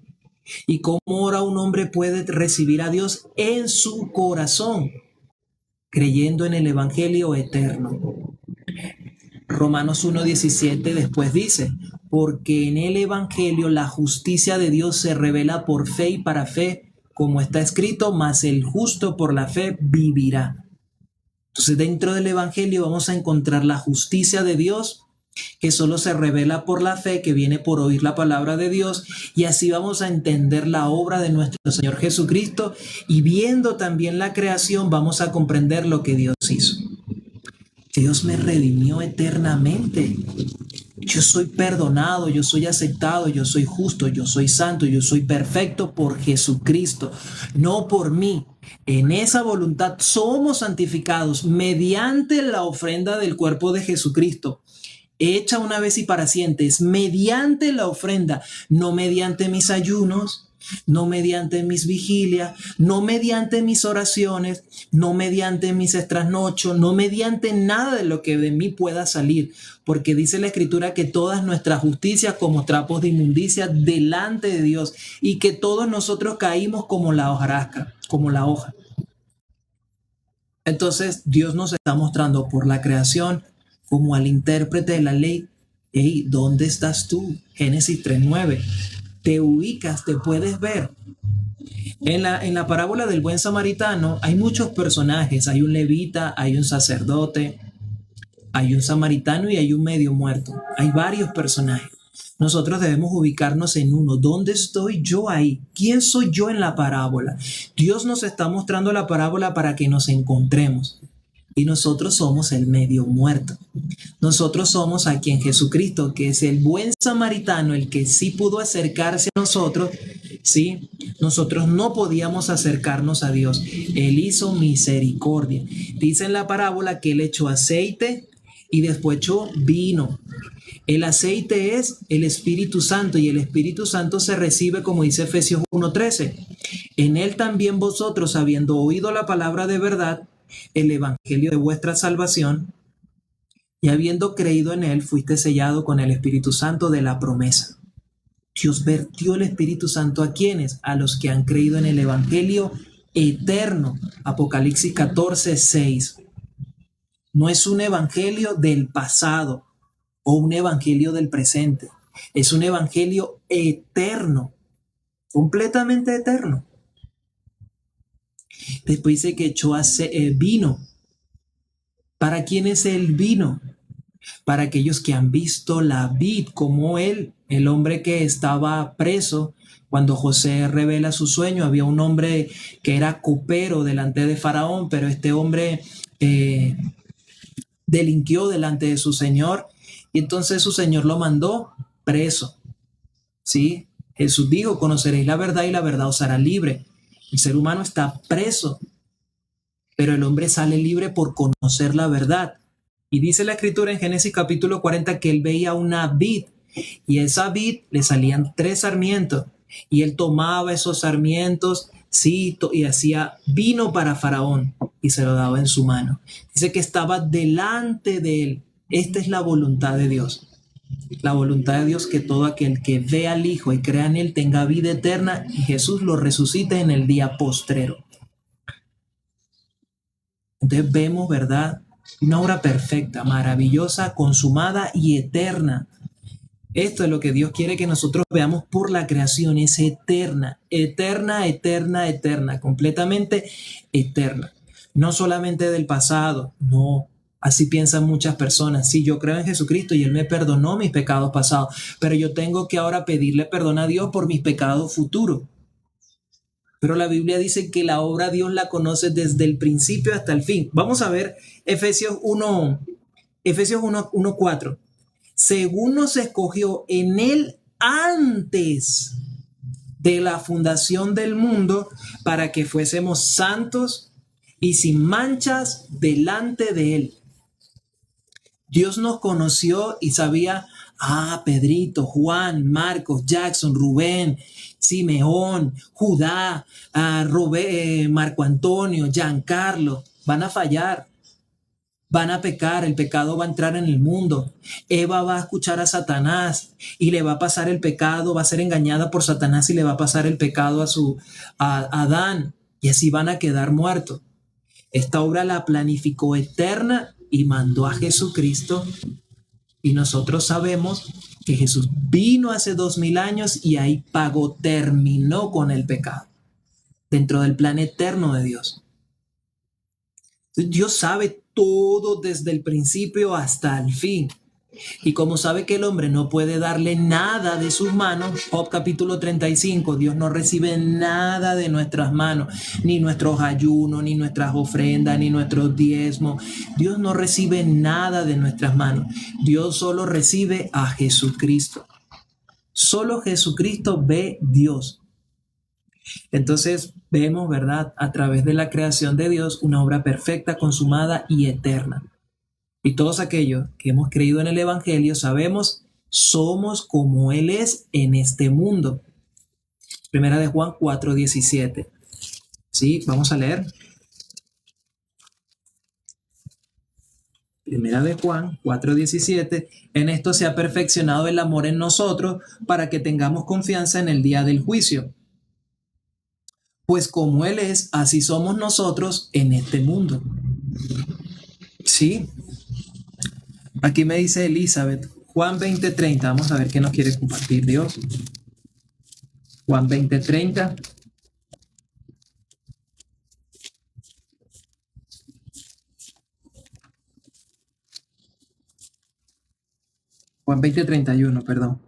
¿Y cómo ahora un hombre puede recibir a Dios en su corazón? Creyendo en el Evangelio eterno. Romanos 1.17 después dice, porque en el Evangelio la justicia de Dios se revela por fe y para fe, como está escrito, mas el justo por la fe vivirá. Entonces, dentro del Evangelio vamos a encontrar la justicia de Dios, que solo se revela por la fe, que viene por oír la palabra de Dios, y así vamos a entender la obra de nuestro Señor Jesucristo, y viendo también la creación vamos a comprender lo que Dios hizo. Dios me redimió eternamente. Yo soy perdonado, yo soy aceptado, yo soy justo, yo soy santo, yo soy perfecto por Jesucristo, no por mí. En esa voluntad somos santificados mediante la ofrenda del cuerpo de Jesucristo, hecha una vez y para siempre, mediante la ofrenda, no mediante mis ayunos, no mediante mis vigilias, no mediante mis oraciones, no mediante mis trasnochos, no mediante nada de lo que de mí pueda salir, porque dice la Escritura que todas nuestras justicias como trapos de inmundicia delante de Dios, y que todos nosotros caímos como la hojarasca, como la hoja. Entonces Dios nos está mostrando por la creación como al intérprete de la ley. Hey, ¿dónde estás tú? Génesis 3.9. Te ubicas, te puedes ver. En la parábola del buen samaritano hay muchos personajes. Hay un levita, hay un sacerdote, hay un samaritano y hay un medio muerto. Hay varios personajes. Nosotros debemos ubicarnos en uno. ¿Dónde estoy yo ahí? ¿Quién soy yo en la parábola? Dios nos está mostrando la parábola para que nos encontremos. Y nosotros somos el medio muerto. Nosotros somos a quien Jesucristo, que es el buen samaritano, el que sí pudo acercarse a nosotros, ¿sí? Nosotros no podíamos acercarnos a Dios. Él hizo misericordia. Dice en la parábola que él echó aceite y después echó vino. El aceite es el Espíritu Santo y el Espíritu Santo se recibe, como dice Efesios 1.13. En él también vosotros, habiendo oído la palabra de verdad, el evangelio de vuestra salvación, y habiendo creído en él, fuiste sellado con el Espíritu Santo de la promesa. Dios vertió el Espíritu Santo ¿a quiénes? A los que han creído en el evangelio eterno. Apocalipsis 14.6. No es un evangelio del pasado o un evangelio del presente. Es un evangelio eterno, completamente eterno. Después dice que echó vino. ¿Para quién es el vino? Para aquellos que han visto la vid, como él, el hombre que estaba preso. Cuando José revela su sueño, había un hombre que era copero delante de Faraón, pero este hombre delinquió delante de su señor, y entonces su señor lo mandó preso. ¿Sí? Jesús dijo, conoceréis la verdad y la verdad os hará libre. El ser humano está preso, pero el hombre sale libre por conocer la verdad. Y dice la Escritura en Génesis capítulo 40 que él veía una vid, y esa vid le salían 3 sarmientos, y él tomaba esos sarmientos, sí, y hacía vino para Faraón y se lo daba en su mano. Dice que estaba delante de él. Esta es la voluntad de Dios. La voluntad de Dios, que todo aquel que vea al Hijo y crea en él tenga vida eterna, y Jesús lo resucite en el día postrero. Entonces vemos, ¿verdad? Una obra perfecta, maravillosa, consumada y eterna. Esto es lo que Dios quiere que nosotros veamos por la creación. Es eterna, eterna, eterna, eterna, completamente eterna. No solamente del pasado, no. Así piensan muchas personas. Sí, yo creo en Jesucristo y Él me perdonó mis pecados pasados, pero yo tengo que ahora pedirle perdón a Dios por mis pecados futuros. Pero la Biblia dice que la obra Dios la conoce desde el principio hasta el fin. Vamos a ver Efesios 1:4. Según nos escogió en Él antes de la fundación del mundo para que fuésemos santos y sin manchas delante de Él. Dios nos conoció y sabía, Pedrito, Juan, Marcos, Jackson, Rubén, Simeón, Judá, Marco Antonio, Giancarlo, van a fallar, van a pecar, el pecado va a entrar en el mundo. Eva va a escuchar a Satanás y le va a pasar el pecado, va a ser engañada por Satanás y le va a pasar el pecado a Adán, y así van a quedar muertos. Esta obra la planificó eterna y mandó a Jesucristo, y nosotros sabemos que Jesús vino hace 2000 años y ahí pagó, terminó con el pecado dentro del plan eterno de Dios. Dios sabe todo desde el principio hasta el fin. Y como sabe que el hombre no puede darle nada de sus manos, Job capítulo 35, Dios no recibe nada de nuestras manos, ni nuestros ayunos, ni nuestras ofrendas, ni nuestros diezmos. Dios no recibe nada de nuestras manos. Dios solo recibe a Jesucristo. Solo Jesucristo ve Dios. Entonces vemos, ¿verdad?, a través de la creación de Dios, una obra perfecta, consumada y eterna. Y todos aquellos que hemos creído en el Evangelio sabemos, somos como Él es en este mundo. Primera de Juan 4:17. Sí, vamos a leer. Primera de Juan 4:17. En esto se ha perfeccionado el amor en nosotros para que tengamos confianza en el día del juicio. Pues como Él es, así somos nosotros en este mundo. Sí. Aquí me dice Elizabeth, Juan 20:30. Vamos a ver qué nos quiere compartir Dios. Juan 20:30. Juan 20:31, perdón.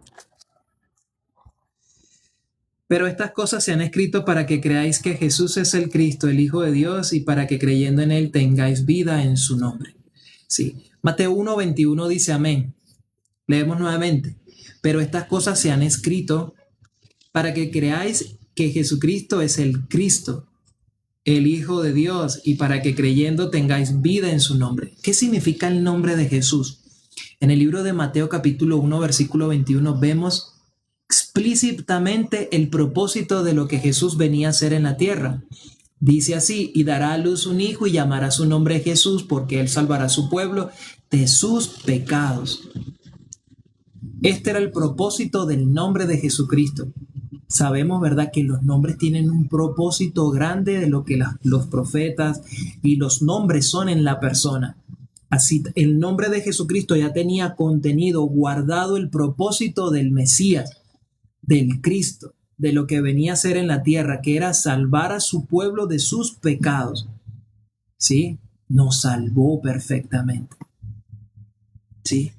Pero estas cosas se han escrito para que creáis que Jesús es el Cristo, el Hijo de Dios, y para que creyendo en Él tengáis vida en su nombre. Sí. Mateo 1:21 dice amén. Leemos nuevamente. Pero estas cosas se han escrito para que creáis que Jesucristo es el Cristo, el Hijo de Dios, y para que creyendo tengáis vida en su nombre. ¿Qué significa el nombre de Jesús? En el libro de Mateo capítulo 1 versículo 21 vemos explícitamente el propósito de lo que Jesús venía a hacer en la tierra. Dice así, y dará a luz un hijo y llamará su nombre Jesús, porque él salvará a su pueblo de sus pecados. Este era el propósito del nombre de Jesucristo. Sabemos, ¿verdad?, que los nombres tienen un propósito grande de lo que los profetas y los nombres son en la persona. Así, el nombre de Jesucristo ya tenía contenido, guardado el propósito del Mesías, del Cristo, de lo que venía a hacer en la tierra, que era salvar a su pueblo de sus pecados. ¿Sí? Nos salvó perfectamente. ¿Sí?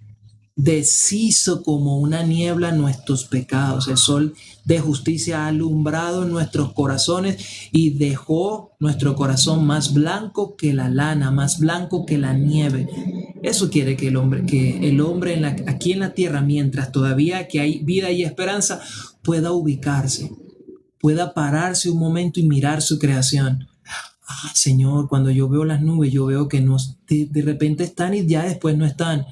Deshizo como una niebla nuestros pecados. El sol de justicia ha alumbrado nuestros corazones y dejó nuestro corazón más blanco que la lana, más blanco que la nieve. Eso quiere que el hombre aquí en la tierra, mientras todavía que hay vida y esperanza, pueda ubicarse, pueda pararse un momento y mirar su creación. Señor, cuando yo veo las nubes, yo veo que de repente están y ya después no están.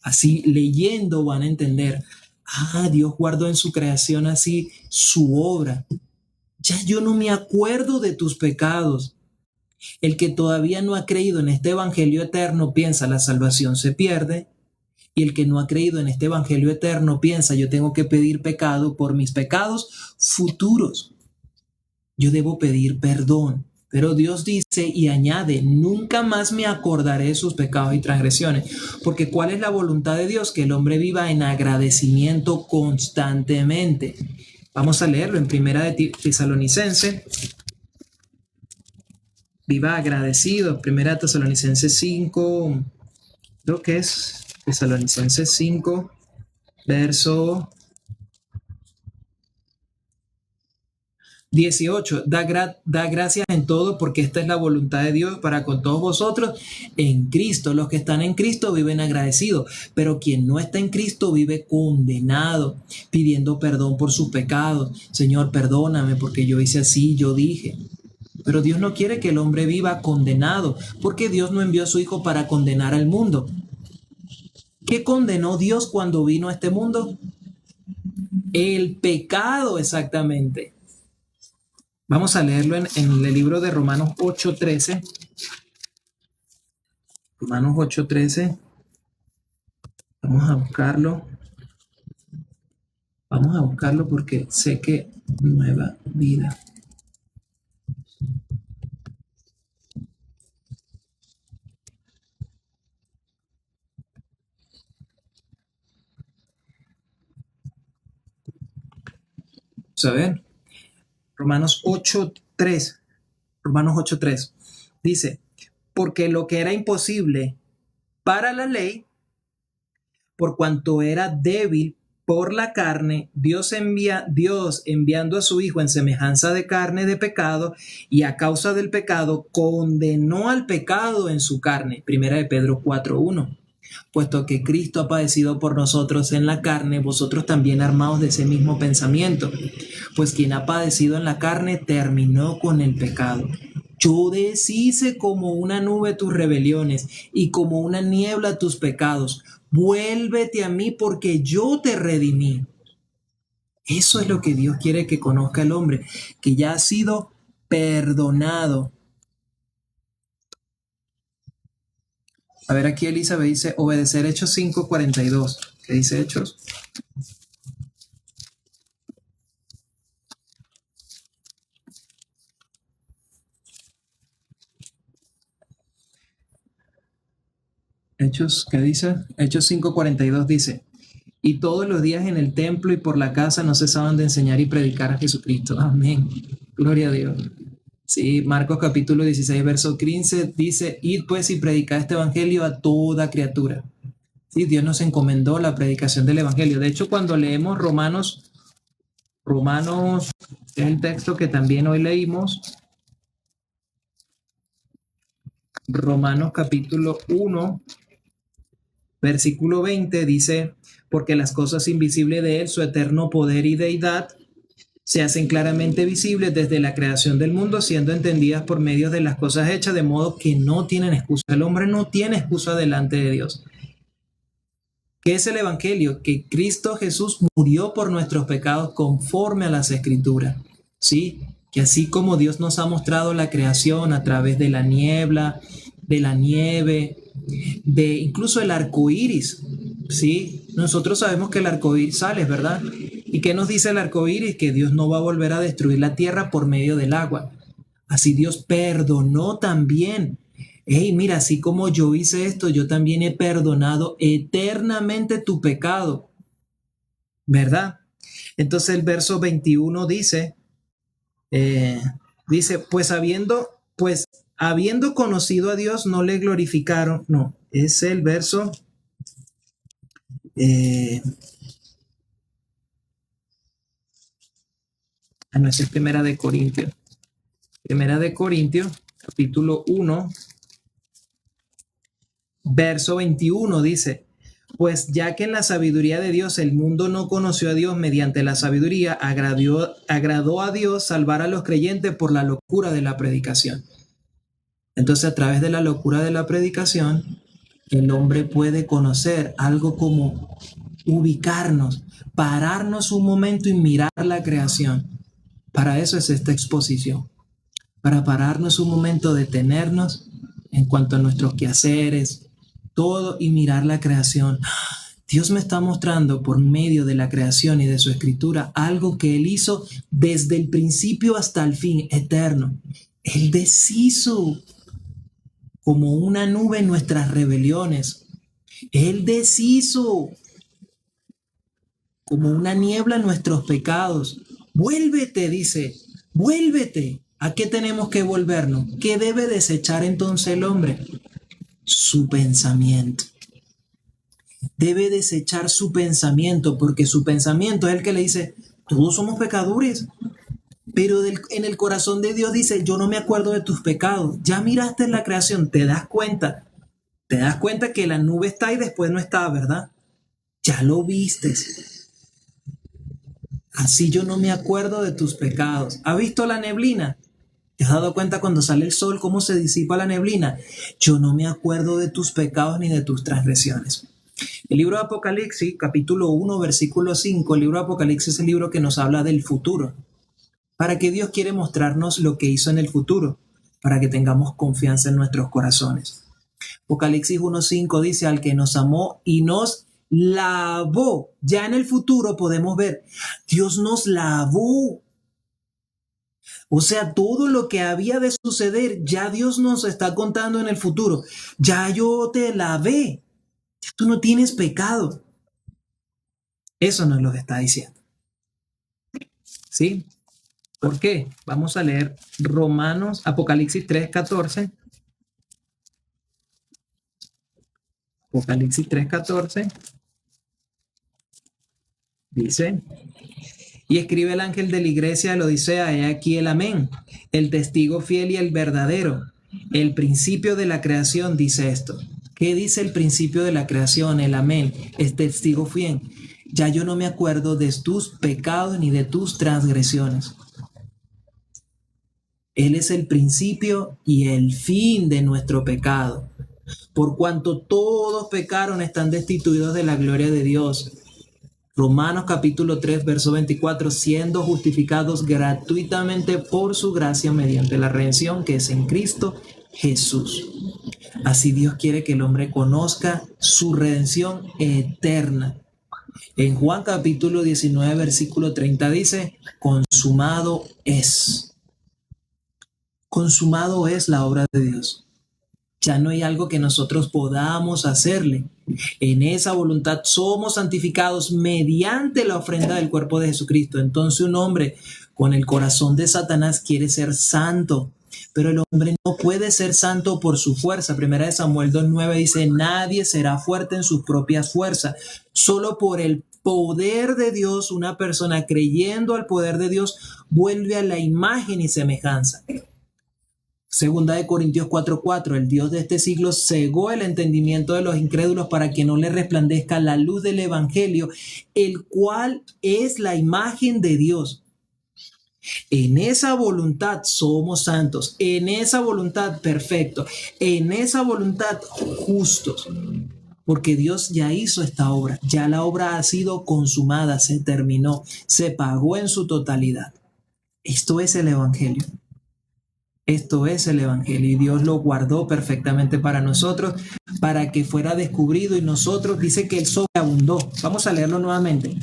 Así leyendo van a entender, Dios guardó en su creación así su obra. Ya yo no me acuerdo de tus pecados. El que todavía no ha creído en este evangelio eterno piensa la salvación se pierde, y el que no ha creído en este evangelio eterno piensa yo tengo que pedir pecado por mis pecados futuros. Yo debo pedir perdón. Pero Dios dice y añade, nunca más me acordaré de sus pecados y transgresiones. Porque ¿cuál es la voluntad de Dios? Que el hombre viva en agradecimiento constantemente. Vamos a leerlo en Primera de Tesalonicenses. Viva agradecido. Primera de Tesalonicenses 5, creo que es Tesalonicenses 5, verso 18, da gracias en todo porque esta es la voluntad de Dios para con todos vosotros en Cristo. Los que están en Cristo viven agradecidos, pero quien no está en Cristo vive condenado, pidiendo perdón por sus pecados. Señor, perdóname porque yo hice así, yo dije. Pero Dios no quiere que el hombre viva condenado, porque Dios no envió a su Hijo para condenar al mundo. ¿Qué condenó Dios cuando vino a este mundo? El pecado, exactamente. Vamos a leerlo en el libro de Romanos 8:13. Romanos 8:13. Vamos a buscarlo. Vamos a buscarlo porque sé que nueva vida. Vamos a ver. Romanos 8:3. Romanos 8:3. Dice, porque lo que era imposible para la ley, por cuanto era débil por la carne, Dios enviando a su Hijo en semejanza de carne de pecado, y a causa del pecado condenó al pecado en su carne. Primera de Pedro 4:1. Puesto que Cristo ha padecido por nosotros en la carne, vosotros también armaos de ese mismo pensamiento. Pues quien ha padecido en la carne terminó con el pecado. Yo deshice como una nube tus rebeliones y como una niebla tus pecados. Vuélvete a mí porque yo te redimí. Eso es lo que Dios quiere que conozca el hombre, que ya ha sido perdonado. A ver, aquí Elizabeth dice, obedecer Hechos 5:42. ¿Qué dice Hechos? Hechos, ¿qué dice? Hechos 5:42 dice, y todos los días en el templo y por la casa no cesaban de enseñar y predicar a Jesucristo. Amén. Gloria a Dios. Sí, Marcos capítulo 16, verso 15 dice, id pues y predicad este evangelio a toda criatura. Sí, Dios nos encomendó la predicación del evangelio. De hecho, cuando leemos Romanos, es el texto que también hoy leímos, Romanos capítulo 1, versículo 20 dice, porque las cosas invisibles de él, su eterno poder y deidad, se hacen claramente visibles desde la creación del mundo, siendo entendidas por medio de las cosas hechas, de modo que no tienen excusa. El hombre no tiene excusa delante de Dios. ¿Qué es el evangelio? Que Cristo Jesús murió por nuestros pecados conforme a las Escrituras. ¿Sí? Que así como Dios nos ha mostrado la creación a través de la niebla, de la nieve, de incluso el arco iris, ¿sí? Nosotros sabemos que el arco iris sale, ¿verdad? ¿Y qué nos dice el arco iris? Que Dios no va a volver a destruir la tierra por medio del agua. Así Dios perdonó también. Hey, mira, así como yo hice esto, yo también he perdonado eternamente tu pecado, ¿verdad? Entonces el verso 21 dice, pues habiendo conocido a Dios, no le glorificaron. No, es el verso... no, esa es Primera de Corintios. Primera de Corintios, capítulo 1, verso 21 dice, pues ya que en la sabiduría de Dios el mundo no conoció a Dios, mediante la sabiduría agradó a Dios salvar a los creyentes por la locura de la predicación. Entonces, a través de la locura de la predicación, el hombre puede conocer algo como ubicarnos, pararnos un momento y mirar la creación. Para eso es esta exposición, para pararnos un momento, detenernos en cuanto a nuestros quehaceres, todo, y mirar la creación. Dios me está mostrando por medio de la creación y de su escritura algo que Él hizo desde el principio hasta el fin, eterno. Él deshizo como una nube nuestras rebeliones. Él deshizo como una niebla nuestros pecados. Vuélvete, dice, vuélvete. ¿A qué tenemos que volvernos? ¿Qué debe desechar entonces el hombre? Su pensamiento. Debe desechar su pensamiento, porque su pensamiento es el que le dice, todos somos pecadores. Pero en el corazón de Dios dice, yo no me acuerdo de tus pecados. Ya miraste en la creación, te das cuenta. Te das cuenta que la nube está y después no está, ¿verdad? Ya lo vistes. Así yo no me acuerdo de tus pecados. ¿Has visto la neblina? ¿Te has dado cuenta cuando sale el sol cómo se disipa la neblina? Yo no me acuerdo de tus pecados ni de tus transgresiones. El libro de Apocalipsis, capítulo 1, versículo 5, el libro de Apocalipsis es el libro que nos habla del futuro. ¿Para qué Dios quiere mostrarnos lo que hizo en el futuro? Para que tengamos confianza en nuestros corazones. Apocalipsis 1:5 dice, al que nos amó y nos lavó. Ya en el futuro podemos ver, Dios nos lavó. O sea, todo lo que había de suceder, ya Dios nos está contando en el futuro. Ya yo te lavé. Ya tú no tienes pecado. Eso nos lo está diciendo. ¿Sí? ¿Por qué? Vamos a leer Romanos, Apocalipsis 3:14. Apocalipsis 3:14 dice, y escribe el ángel de la iglesia de la Odisea, he aquí el amén, el testigo fiel y el verdadero, el principio de la creación dice esto. ¿Qué dice el principio de la creación? El amén, es testigo fiel. Ya yo no me acuerdo de tus pecados ni de tus transgresiones. Él es el principio y el fin de nuestro pecado. Por cuanto todos pecaron, están destituidos de la gloria de Dios. Romanos capítulo 3, verso 24, siendo justificados gratuitamente por su gracia mediante la redención que es en Cristo Jesús. Así Dios quiere que el hombre conozca su redención eterna. En Juan capítulo 19, versículo 30 dice, consumado es. Consumado es la obra de Dios. Ya no hay algo que nosotros podamos hacerle. En esa voluntad somos santificados mediante la ofrenda del cuerpo de Jesucristo. Entonces un hombre con el corazón de Satanás quiere ser santo, pero el hombre no puede ser santo por su fuerza. Primera de Samuel 2:9 dice, nadie será fuerte en sus propias fuerzas. Solo por el poder de Dios, una persona creyendo al poder de Dios vuelve a la imagen y semejanza. Segunda de Corintios 4:4, el Dios de este siglo cegó el entendimiento de los incrédulos para que no les resplandezca la luz del evangelio, el cual es la imagen de Dios. En esa voluntad somos santos, en esa voluntad perfectos, en esa voluntad justos, porque Dios ya hizo esta obra, ya la obra ha sido consumada, se terminó, se pagó en su totalidad. Esto es el evangelio. Esto es el evangelio y Dios lo guardó perfectamente para nosotros, para que fuera descubrido y nosotros, dice que Él sobreabundó. Vamos a leerlo nuevamente.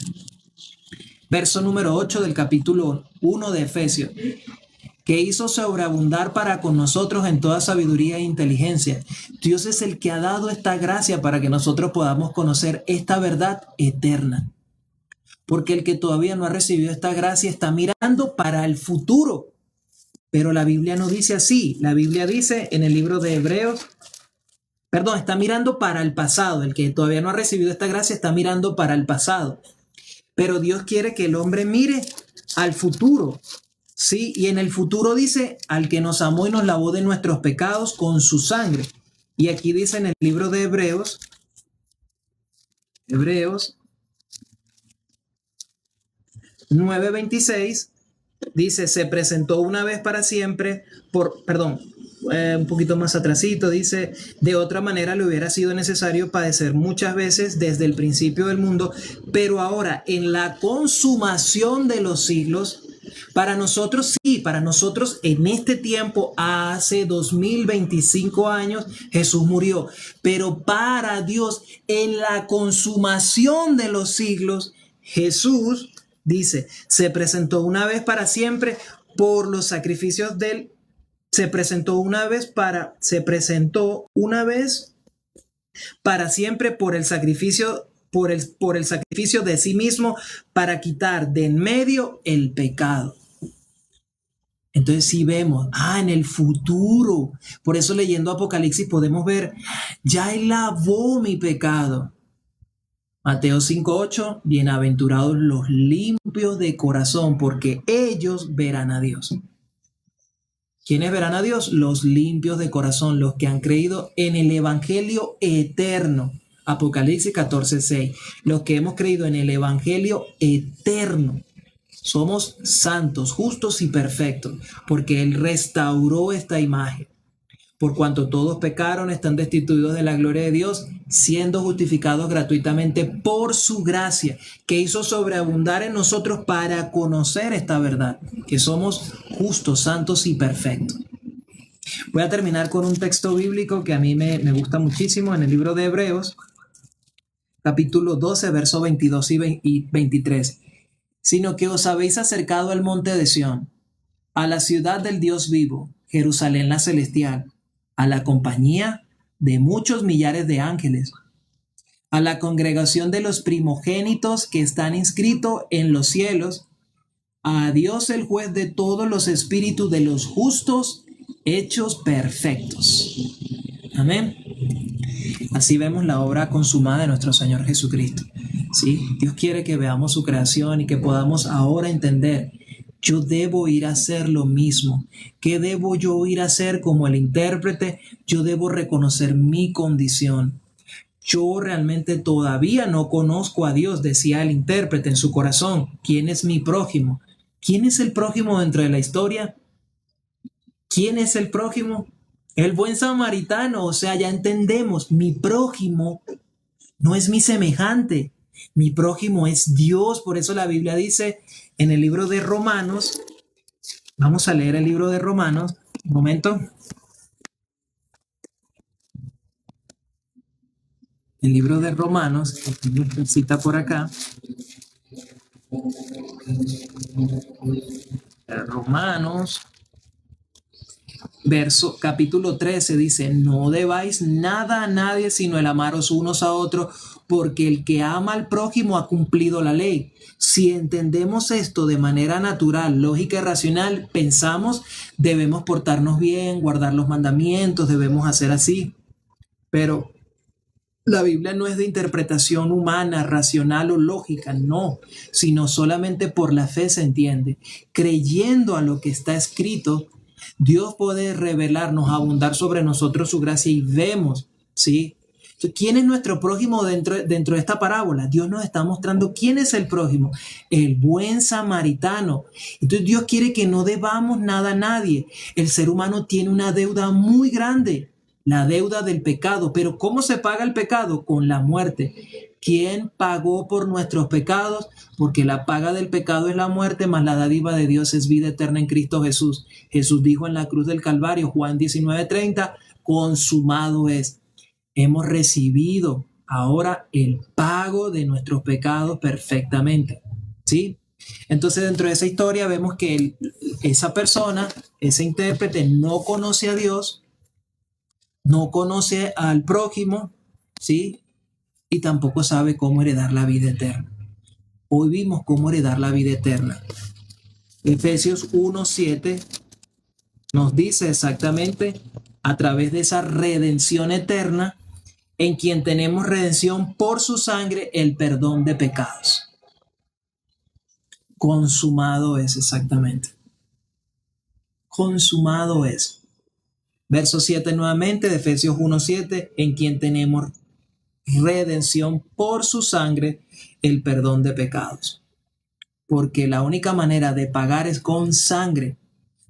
Verso número 8 del capítulo 1 de Efesios, que hizo sobreabundar para con nosotros en toda sabiduría e inteligencia. Dios es el que ha dado esta gracia para que nosotros podamos conocer esta verdad eterna. Porque el que todavía no ha recibido esta gracia está mirando para el futuro. Pero la Biblia no dice así. La Biblia dice en el libro de Hebreos, está mirando para el pasado. El que todavía no ha recibido esta gracia está mirando para el pasado. Pero Dios quiere que el hombre mire al futuro. Sí, y en el futuro dice, al que nos amó y nos lavó de nuestros pecados con su sangre. Y aquí dice en el libro de Hebreos 9:26, dice, se presentó una vez para siempre, un poquito más atrasito, dice, de otra manera le hubiera sido necesario padecer muchas veces desde el principio del mundo, pero ahora en la consumación de los siglos, para nosotros sí, para nosotros en este tiempo, hace 2025 años, Jesús murió, pero para Dios en la consumación de los siglos, Jesús, dice, se presentó una vez para siempre por los sacrificios del se presentó una vez para siempre por el sacrificio de sí mismo para quitar de en medio el pecado. Entonces sí vemos, en el futuro, por eso leyendo Apocalipsis podemos ver, ya Él lavó mi pecado. Mateo 5:8, bienaventurados los limpios de corazón, porque ellos verán a Dios. ¿Quiénes verán a Dios? Los limpios de corazón, los que han creído en el Evangelio eterno. Apocalipsis 14:6, los que hemos creído en el Evangelio eterno. Somos santos, justos y perfectos, porque Él restauró esta imagen. Por cuanto todos pecaron, están destituidos de la gloria de Dios, siendo justificados gratuitamente por su gracia, que hizo sobreabundar en nosotros para conocer esta verdad, que somos justos, santos y perfectos. Voy a terminar con un texto bíblico que a mí me gusta muchísimo en el libro de Hebreos, capítulo 12, versos 22 y 23. Sino que os habéis acercado al monte de Sión, a la ciudad del Dios vivo, Jerusalén la celestial, a la compañía de muchos millares de ángeles, a la congregación de los primogénitos que están inscritos en los cielos, a Dios el juez de todos los espíritus de los justos hechos perfectos. Amén. Así vemos la obra consumada de nuestro Señor Jesucristo. ¿Sí? Dios quiere que veamos su creación y que podamos ahora entender, yo debo ir a hacer lo mismo. ¿Qué debo yo ir a hacer como el intérprete? Yo debo reconocer mi condición. Yo realmente todavía no conozco a Dios, decía el intérprete en su corazón. ¿Quién es mi prójimo? ¿Quién es el prójimo dentro de la historia? ¿Quién es el prójimo? El buen samaritano. O sea, ya entendemos, mi prójimo no es mi semejante. Mi prójimo es Dios. Por eso la Biblia dice en el libro de Romanos, vamos a leer el libro de Romanos, un momento. El libro de Romanos, cita por acá. Romanos, capítulo 13 dice, no debáis nada a nadie sino el amaros unos a otros, porque el que ama al prójimo ha cumplido la ley. Si entendemos esto de manera natural, lógica y racional, pensamos, debemos portarnos bien, guardar los mandamientos, debemos hacer así. Pero la Biblia no es de interpretación humana, racional o lógica, no, sino solamente por la fe se entiende. Creyendo a lo que está escrito, Dios puede revelarnos, abundar sobre nosotros su gracia y vemos, ¿sí? ¿Quién es nuestro prójimo dentro de esta parábola? Dios nos está mostrando quién es el prójimo, el buen samaritano. Entonces Dios quiere que no debamos nada a nadie. El ser humano tiene una deuda muy grande, la deuda del pecado. Pero ¿cómo se paga el pecado? Con la muerte. ¿Quién pagó por nuestros pecados? Porque la paga del pecado es la muerte, mas la dádiva de Dios es vida eterna en Cristo Jesús. Jesús dijo en la cruz del Calvario, Juan 19:30, consumado es. Hemos recibido ahora el pago de nuestros pecados perfectamente, ¿sí? Entonces dentro de esa historia vemos que esa persona, ese intérprete no conoce a Dios, no conoce al prójimo, ¿sí? Y tampoco sabe cómo heredar la vida eterna. Hoy vimos cómo heredar la vida eterna. Efesios 1:7 nos dice exactamente a través de esa redención eterna, en quien tenemos redención por su sangre, el perdón de pecados. Consumado es exactamente. Consumado es. Verso 7 nuevamente de Efesios 1:7, en quien tenemos redención por su sangre, el perdón de pecados. Porque la única manera de pagar es con sangre.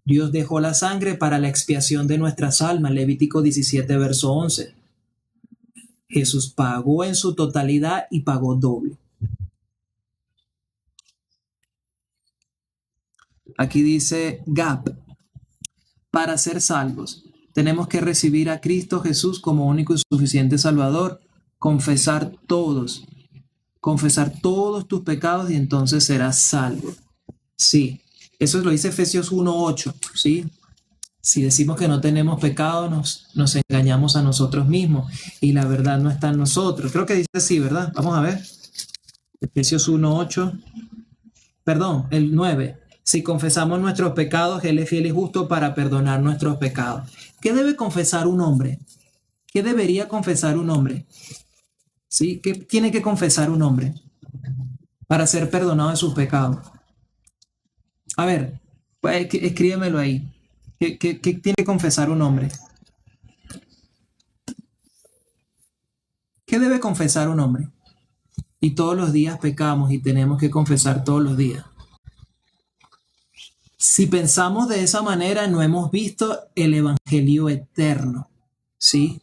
Dios dejó la sangre para la expiación de nuestras almas. Levítico 17, verso 11. Jesús pagó en su totalidad y pagó doble. Aquí dice Gap, para ser salvos, tenemos que recibir a Cristo Jesús como único y suficiente Salvador, confesar todos tus pecados y entonces serás salvo. Sí, eso lo dice Efesios 1:8, ¿sí? Si decimos que no tenemos pecado, nos engañamos a nosotros mismos y la verdad no está en nosotros. Creo que dice así, ¿verdad? Vamos a ver. Efesios 1:8. Perdón, el 9. Si confesamos nuestros pecados, Él es fiel y justo para perdonar nuestros pecados. ¿Qué debe confesar un hombre? ¿Qué debería confesar un hombre? ¿Sí? ¿Qué tiene que confesar un hombre para ser perdonado de sus pecados? A ver, pues, escríbemelo ahí. ¿Qué tiene que confesar un hombre? ¿Qué debe confesar un hombre? Y todos los días pecamos y tenemos que confesar todos los días. Si pensamos de esa manera, no hemos visto el evangelio eterno, ¿sí?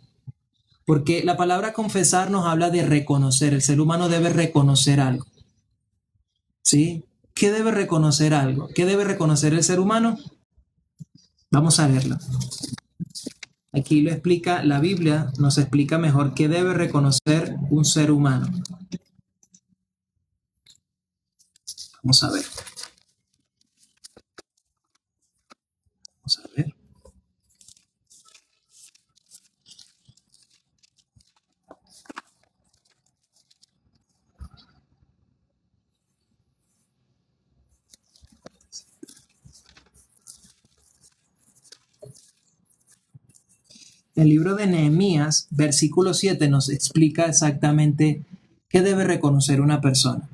Porque la palabra confesar nos habla de reconocer. El ser humano debe reconocer algo, ¿sí? ¿Qué debe reconocer algo? ¿Qué debe reconocer el ser humano? Vamos a verlo. Aquí lo explica la Biblia, nos explica mejor qué debe reconocer un ser humano. Vamos a ver. Vamos a ver. El libro de Nehemías, versículo 7, nos explica exactamente qué debe reconocer una persona.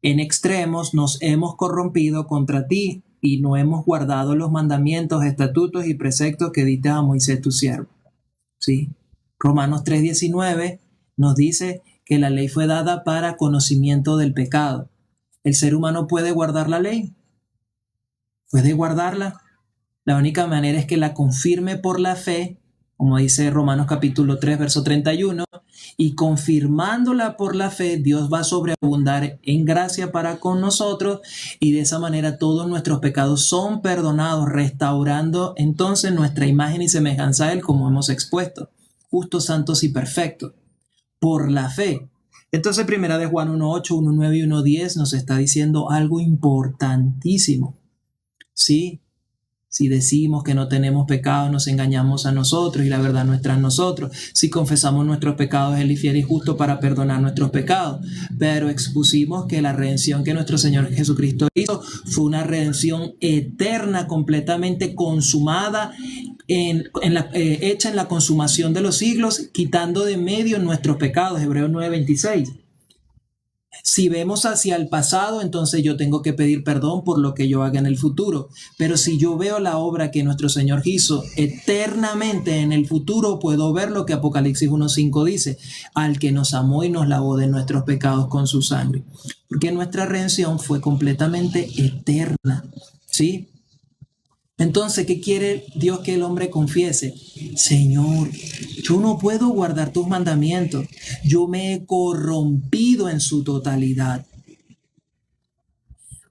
En extremos nos hemos corrompido contra ti y no hemos guardado los mandamientos, estatutos y preceptos que diste a Moisés tu siervo. ¿Sí? Romanos 3:19 nos dice que la ley fue dada para conocimiento del pecado. ¿El ser humano puede guardar la ley? ¿Puede guardarla? La única manera es que la confirme por la fe, como dice Romanos capítulo 3, verso 31, y confirmándola por la fe, Dios va a sobreabundar en gracia para con nosotros y de esa manera todos nuestros pecados son perdonados, restaurando entonces nuestra imagen y semejanza a Él, como hemos expuesto, justos, santos y perfectos, por la fe. Entonces, primera de Juan 1:8, 1:9 y 1:10 nos está diciendo algo importantísimo, ¿sí? Si decimos que no tenemos pecado, nos engañamos a nosotros y la verdad no está en nosotros. Si confesamos nuestros pecados, Él es fiel y justo para perdonar nuestros pecados. Pero expusimos que la redención que nuestro Señor Jesucristo hizo fue una redención eterna, completamente consumada, hecha en la consumación de los siglos, quitando de medio nuestros pecados. Hebreos 9:26. Si vemos hacia el pasado, entonces yo tengo que pedir perdón por lo que yo haga en el futuro. Pero si yo veo la obra que nuestro Señor hizo eternamente en el futuro, puedo ver lo que Apocalipsis 1:5 dice, al que nos amó y nos lavó de nuestros pecados con su sangre. Porque nuestra redención fue completamente eterna, ¿sí? Entonces, ¿qué quiere Dios que el hombre confiese? Señor, yo no puedo guardar tus mandamientos. Yo me he corrompido en su totalidad.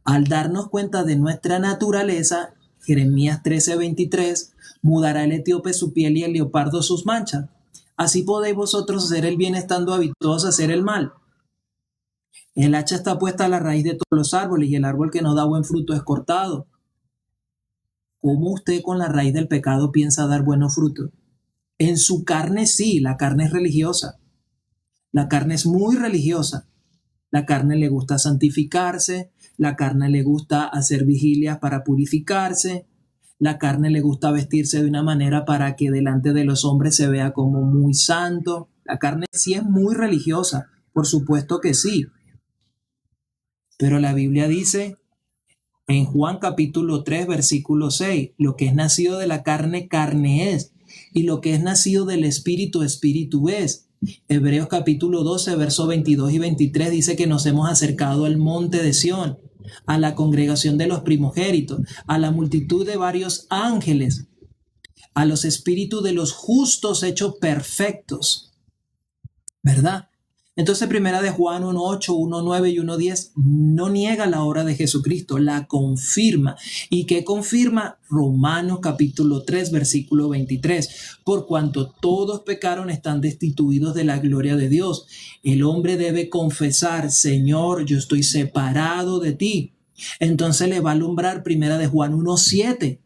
Al darnos cuenta de nuestra naturaleza, Jeremías 13:23, mudará el etíope su piel y el leopardo sus manchas. Así podéis vosotros hacer el bien estando habituados a hacer el mal. El hacha está puesta a la raíz de todos los árboles y el árbol que no da buen fruto es cortado. ¿Cómo usted con la raíz del pecado piensa dar buenos frutos? En su carne sí, la carne es religiosa. La carne es muy religiosa. La carne le gusta santificarse, la carne le gusta hacer vigilias para purificarse, la carne le gusta vestirse de una manera para que delante de los hombres se vea como muy santo. La carne sí es muy religiosa, por supuesto que sí. Pero la Biblia dice en Juan capítulo 3, versículo 6, lo que es nacido de la carne, carne es, y lo que es nacido del espíritu, espíritu es. Hebreos capítulo 12, versos 22 y 23 dice que nos hemos acercado al monte de Sión, a la congregación de los primogénitos, a la multitud de varios ángeles, a los espíritus de los justos hechos perfectos, ¿verdad? Entonces, primera de Juan 1:8, 1:9 y 1:10 no niega la obra de Jesucristo, la confirma. ¿Y qué confirma? Romanos capítulo 3, versículo 23. Por cuanto todos pecaron, están destituidos de la gloria de Dios. El hombre debe confesar, Señor, yo estoy separado de ti. Entonces le va a alumbrar primera de Juan 1:7.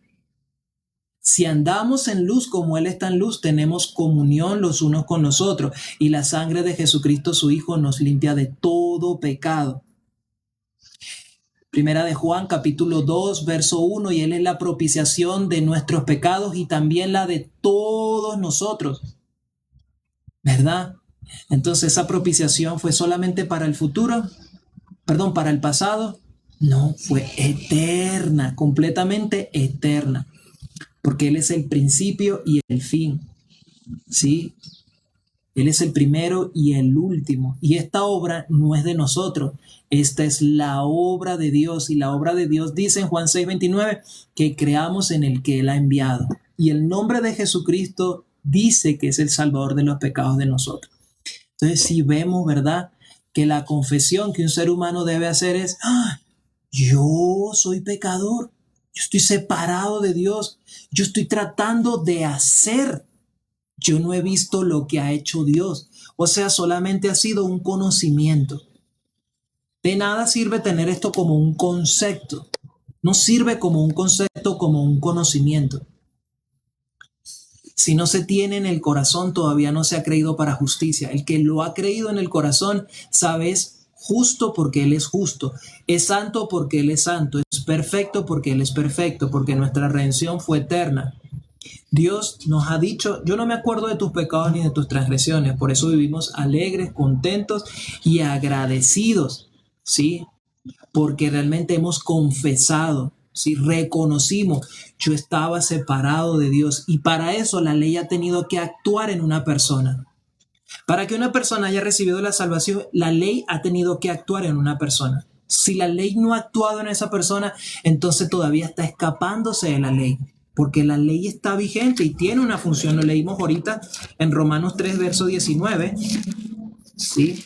Si andamos en luz como Él está en luz, tenemos comunión los unos con los otros, y la sangre de Jesucristo, su Hijo, nos limpia de todo pecado. Primera de Juan, capítulo 2, verso 1, y Él es la propiciación de nuestros pecados y también la de todos nosotros, ¿verdad? Entonces, ¿esa propiciación fue solamente para el futuro? Perdón, para el pasado. No, fue eterna, completamente eterna, porque Él es el principio y el fin, ¿sí? Él es el primero y el último. Y esta obra no es de nosotros. Esta es la obra de Dios. Y la obra de Dios dice en Juan 6:29 que creamos en el que Él ha enviado. Y el nombre de Jesucristo dice que es el Salvador de los pecados de nosotros. Entonces, si vemos, ¿verdad?, que la confesión que un ser humano debe hacer es, yo soy pecador, yo estoy separado de Dios, yo estoy tratando de hacer, yo no he visto lo que ha hecho Dios. O sea, solamente ha sido un conocimiento. De nada sirve tener esto como un concepto. No sirve como un concepto, como un conocimiento. Si no se tiene en el corazón, todavía no se ha creído para justicia. El que lo ha creído en el corazón, sabe, es justo porque Él es justo. Es santo porque Él es santo. Es perfecto porque Él es perfecto. Porque nuestra redención fue eterna. Dios nos ha dicho, yo no me acuerdo de tus pecados ni de tus transgresiones. Por eso vivimos alegres, contentos y agradecidos, ¿sí? Porque realmente hemos confesado, ¿sí? Reconocimos, yo estaba separado de Dios, y para eso la ley ha tenido que actuar en una persona. Para que una persona haya recibido la salvación, la ley ha tenido que actuar en una persona. Si la ley no ha actuado en esa persona, entonces todavía está escapándose de la ley, porque la ley está vigente y tiene una función. Lo leímos ahorita en Romanos 3, verso 19, ¿sí?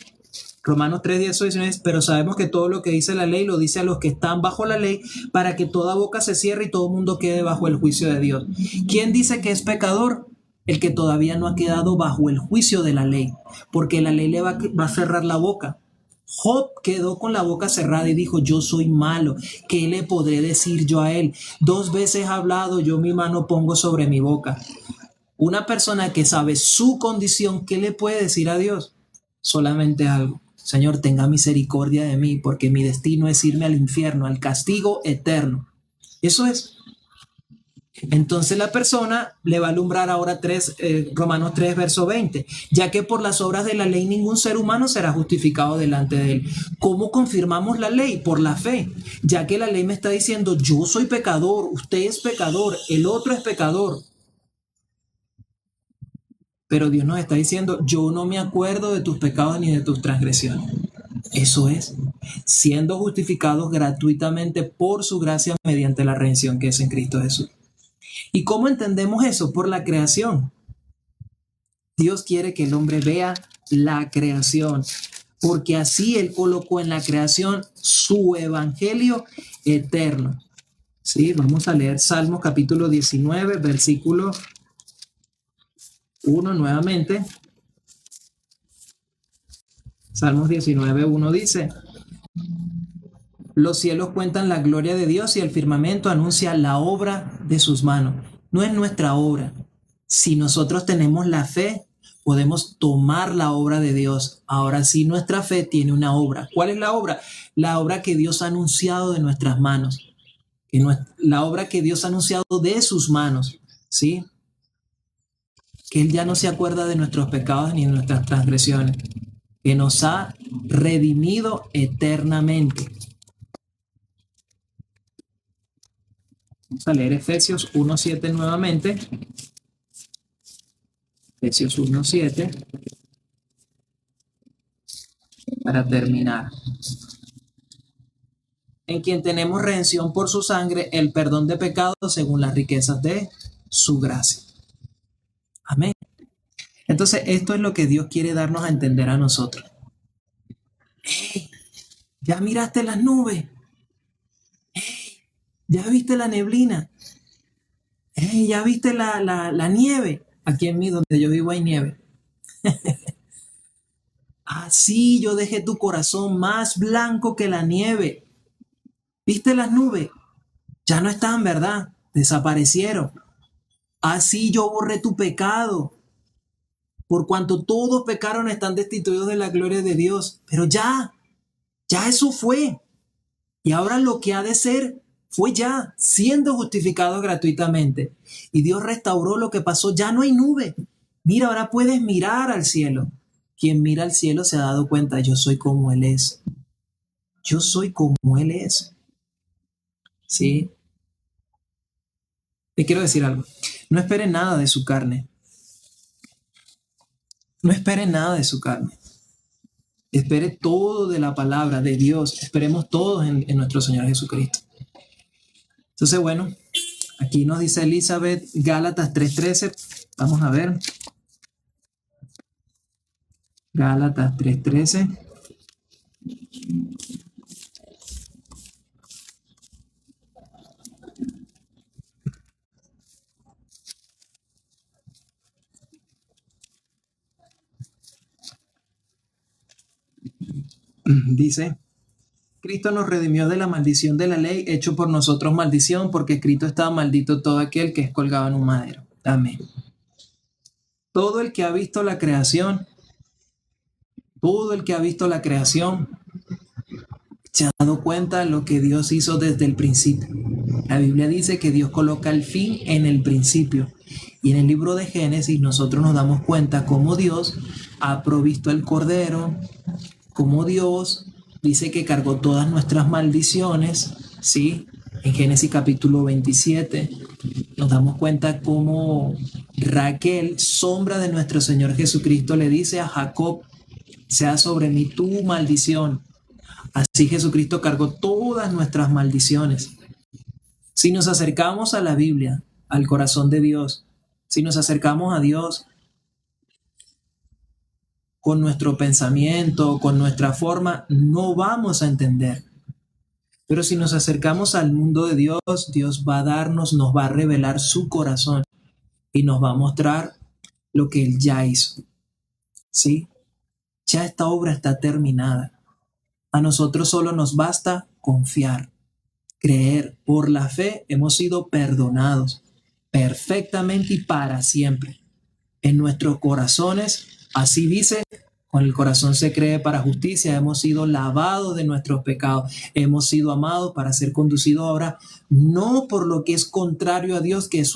Romanos 3, 10, 19, pero sabemos que todo lo que dice la ley lo dice a los que están bajo la ley, para que toda boca se cierre y todo mundo quede bajo el juicio de Dios. ¿Quién dice que es pecador? El que todavía no ha quedado bajo el juicio de la ley, porque la ley le va a cerrar la boca. Job quedó con la boca cerrada y dijo, yo soy malo, ¿qué le podré decir yo a él? 2 veces he hablado, yo mi mano pongo sobre mi boca. Una persona que sabe su condición, ¿qué le puede decir a Dios? Solamente algo: Señor, tenga misericordia de mí, porque mi destino es irme al infierno, al castigo eterno. Eso es. Entonces la persona le va a alumbrar ahora Romanos 3, verso 20, ya que por las obras de la ley ningún ser humano será justificado delante de él. ¿Cómo confirmamos la ley? Por la fe, ya que la ley me está diciendo, yo soy pecador, usted es pecador, el otro es pecador. Pero Dios nos está diciendo, yo no me acuerdo de tus pecados ni de tus transgresiones. Eso es, siendo justificados gratuitamente por su gracia mediante la redención que es en Cristo Jesús. ¿Y cómo entendemos eso? Por la creación. Dios quiere que el hombre vea la creación, porque así Él colocó en la creación su evangelio eterno. Sí, vamos a leer Salmos capítulo 19, versículo 1 nuevamente. Salmos 19, 1 dice: los cielos cuentan la gloria de Dios y el firmamento anuncia la obra de sus manos. No es nuestra obra. Si nosotros tenemos la fe, podemos tomar la obra de Dios. Ahora sí, nuestra fe tiene una obra. ¿Cuál es la obra? La obra que Dios ha anunciado de nuestras manos. La obra que Dios ha anunciado de sus manos, ¿sí? Que Él ya no se acuerda de nuestros pecados ni de nuestras transgresiones, que nos ha redimido eternamente. Vamos a leer Efesios 1:7 nuevamente. Efesios 1:7 para terminar. En quien tenemos redención por su sangre, el perdón de pecados según las riquezas de su gracia. Amén. Entonces, esto es lo que Dios quiere darnos a entender a nosotros. ¡Hey! ¿Ya miraste las nubes? ¡Hey! ¿Ya viste la neblina? ¡Hey! ¿Ya viste la nieve? Aquí en mí, donde yo vivo, hay nieve. Así yo dejé tu corazón más blanco que la nieve. ¿Viste las nubes? Ya no están, ¿verdad? Desaparecieron. Así yo borré tu pecado. Por cuanto todos pecaron, están destituidos de la gloria de Dios. Pero ya eso fue. Y ahora lo que ha de ser fue ya, siendo justificado gratuitamente. Y Dios restauró lo que pasó. Ya no hay nube. Mira, ahora puedes mirar al cielo. Quien mira al cielo se ha dado cuenta, yo soy como Él es. Yo soy como Él es. ¿Sí? Te quiero decir algo. No espere nada de su carne. No espere nada de su carne. Espere todo de la palabra de Dios. Esperemos todos en nuestro Señor Jesucristo. Entonces, bueno, aquí nos dice Elizabeth, Gálatas 3:13. Vamos a ver. Gálatas 3:13. Dice, Cristo nos redimió de la maldición de la ley, hecho por nosotros maldición, porque escrito estaba maldito todo aquel que es colgado en un madero. Amén. Todo el que ha visto la creación, se ha dado cuenta de lo que Dios hizo desde el principio. La Biblia dice que Dios coloca el fin en el principio. Y en el libro de Génesis nosotros nos damos cuenta cómo Dios ha provisto el cordero, cómo Dios dice que cargó todas nuestras maldiciones, ¿sí? En Génesis capítulo 27 nos damos cuenta cómo Raquel, sombra de nuestro Señor Jesucristo, le dice a Jacob, sea sobre mí tu maldición. Así Jesucristo cargó todas nuestras maldiciones. Si nos acercamos a la Biblia, al corazón de Dios, si nos acercamos a Dios con nuestro pensamiento, con nuestra forma, no vamos a entender. Pero si nos acercamos al mundo de Dios, Dios va a darnos, nos va a revelar su corazón y nos va a mostrar lo que Él ya hizo. ¿Sí? Ya esta obra está terminada. A nosotros solo nos basta confiar, creer. Por la fe hemos sido perdonados perfectamente y para siempre. En nuestros corazones, así dice, con el corazón se cree para justicia, hemos sido lavados de nuestros pecados, hemos sido amados para ser conducidos ahora, no por lo que es contrario a Dios, que es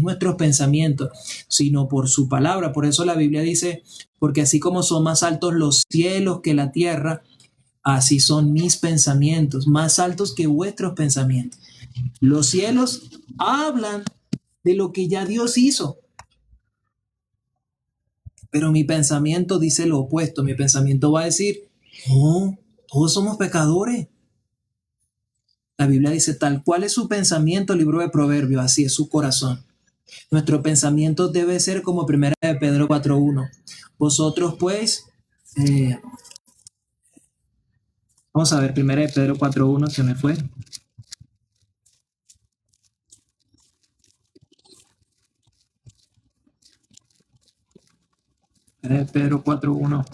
nuestros pensamientos, sino por su palabra. Por eso la Biblia dice, porque así como son más altos los cielos que la tierra, así son mis pensamientos, más altos que vuestros pensamientos. Los cielos hablan de lo que ya Dios hizo. Pero mi pensamiento dice lo opuesto. Mi pensamiento va a decir, no, todos somos pecadores. La Biblia dice, tal cual es su pensamiento, libro de Proverbios, así es su corazón. Nuestro pensamiento debe ser como 1 de Pedro 4:1. Vosotros pues, vamos a ver, 1 de Pedro 4:1, se me fue. Pedro 4:1.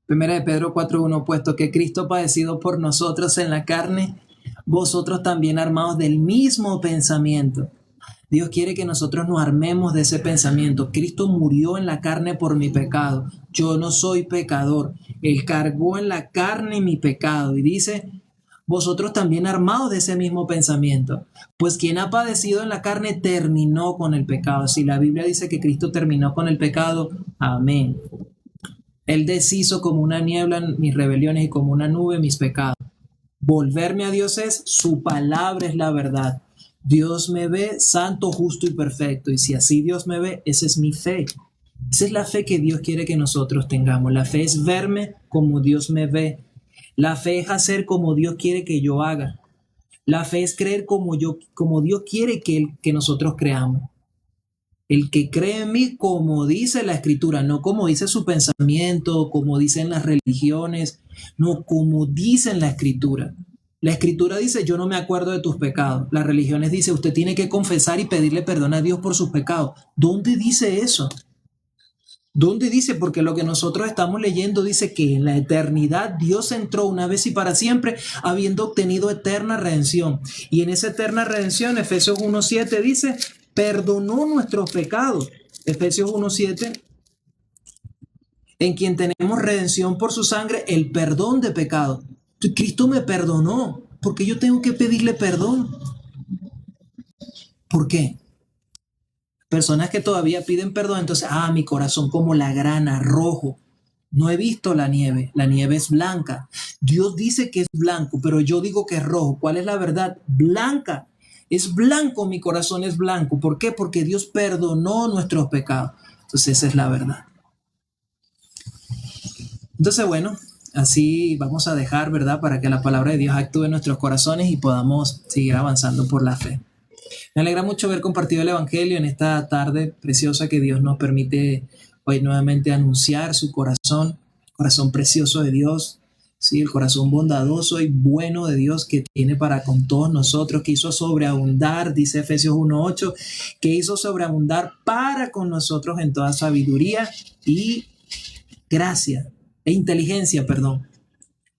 Primera de Pedro 4:1, puesto que Cristo padecido por nosotros en la carne, vosotros también armados del mismo pensamiento. Dios quiere que nosotros nos armemos de ese pensamiento. Cristo murió en la carne por mi pecado. Yo no soy pecador. Él cargó en la carne mi pecado. Y dice, vosotros también armados de ese mismo pensamiento. Pues quien ha padecido en la carne terminó con el pecado. Si la Biblia dice que Cristo terminó con el pecado, amén. Él deshizo como una niebla mis rebeliones y como una nube mis pecados. Volverme a Dios es, su palabra es la verdad. Dios me ve santo, justo y perfecto. Y si así Dios me ve, esa es mi fe. Esa es la fe que Dios quiere que nosotros tengamos. La fe es verme como Dios me ve. La fe es hacer como Dios quiere que yo haga. La fe es creer como Dios quiere que nosotros creamos. El que cree en mí, como dice la Escritura, no como dice su pensamiento, como dicen las religiones, no, como dice la Escritura. La Escritura dice, yo no me acuerdo de tus pecados. Las religiones dicen, usted tiene que confesar y pedirle perdón a Dios por sus pecados. ¿Dónde dice eso? ¿Dónde dice? Porque lo que nosotros estamos leyendo dice que en la eternidad Dios entró una vez y para siempre, habiendo obtenido eterna redención. Y en esa eterna redención, Efesios 1:7 dice, perdonó nuestros pecados. Efesios 1:7, en quien tenemos redención por su sangre, el perdón de pecados. Cristo me perdonó, porque yo tengo que pedirle perdón. ¿Por qué? Personas que todavía piden perdón, entonces, mi corazón como la grana, rojo. No he visto la nieve es blanca. Dios dice que es blanco, pero yo digo que es rojo. ¿Cuál es la verdad? Blanca. Es blanco, mi corazón es blanco. ¿Por qué? Porque Dios perdonó nuestros pecados. Entonces esa es la verdad. Entonces, bueno, así vamos a dejar, ¿verdad? Para que la palabra de Dios actúe en nuestros corazones y podamos seguir avanzando por la fe. Me alegra mucho haber compartido el Evangelio en esta tarde preciosa que Dios nos permite hoy nuevamente anunciar su corazón precioso de Dios, ¿sí? El corazón bondadoso y bueno de Dios que tiene para con todos nosotros, que hizo sobreabundar, dice Efesios 1:8, que hizo sobreabundar para con nosotros en toda sabiduría y gracia e inteligencia, perdón.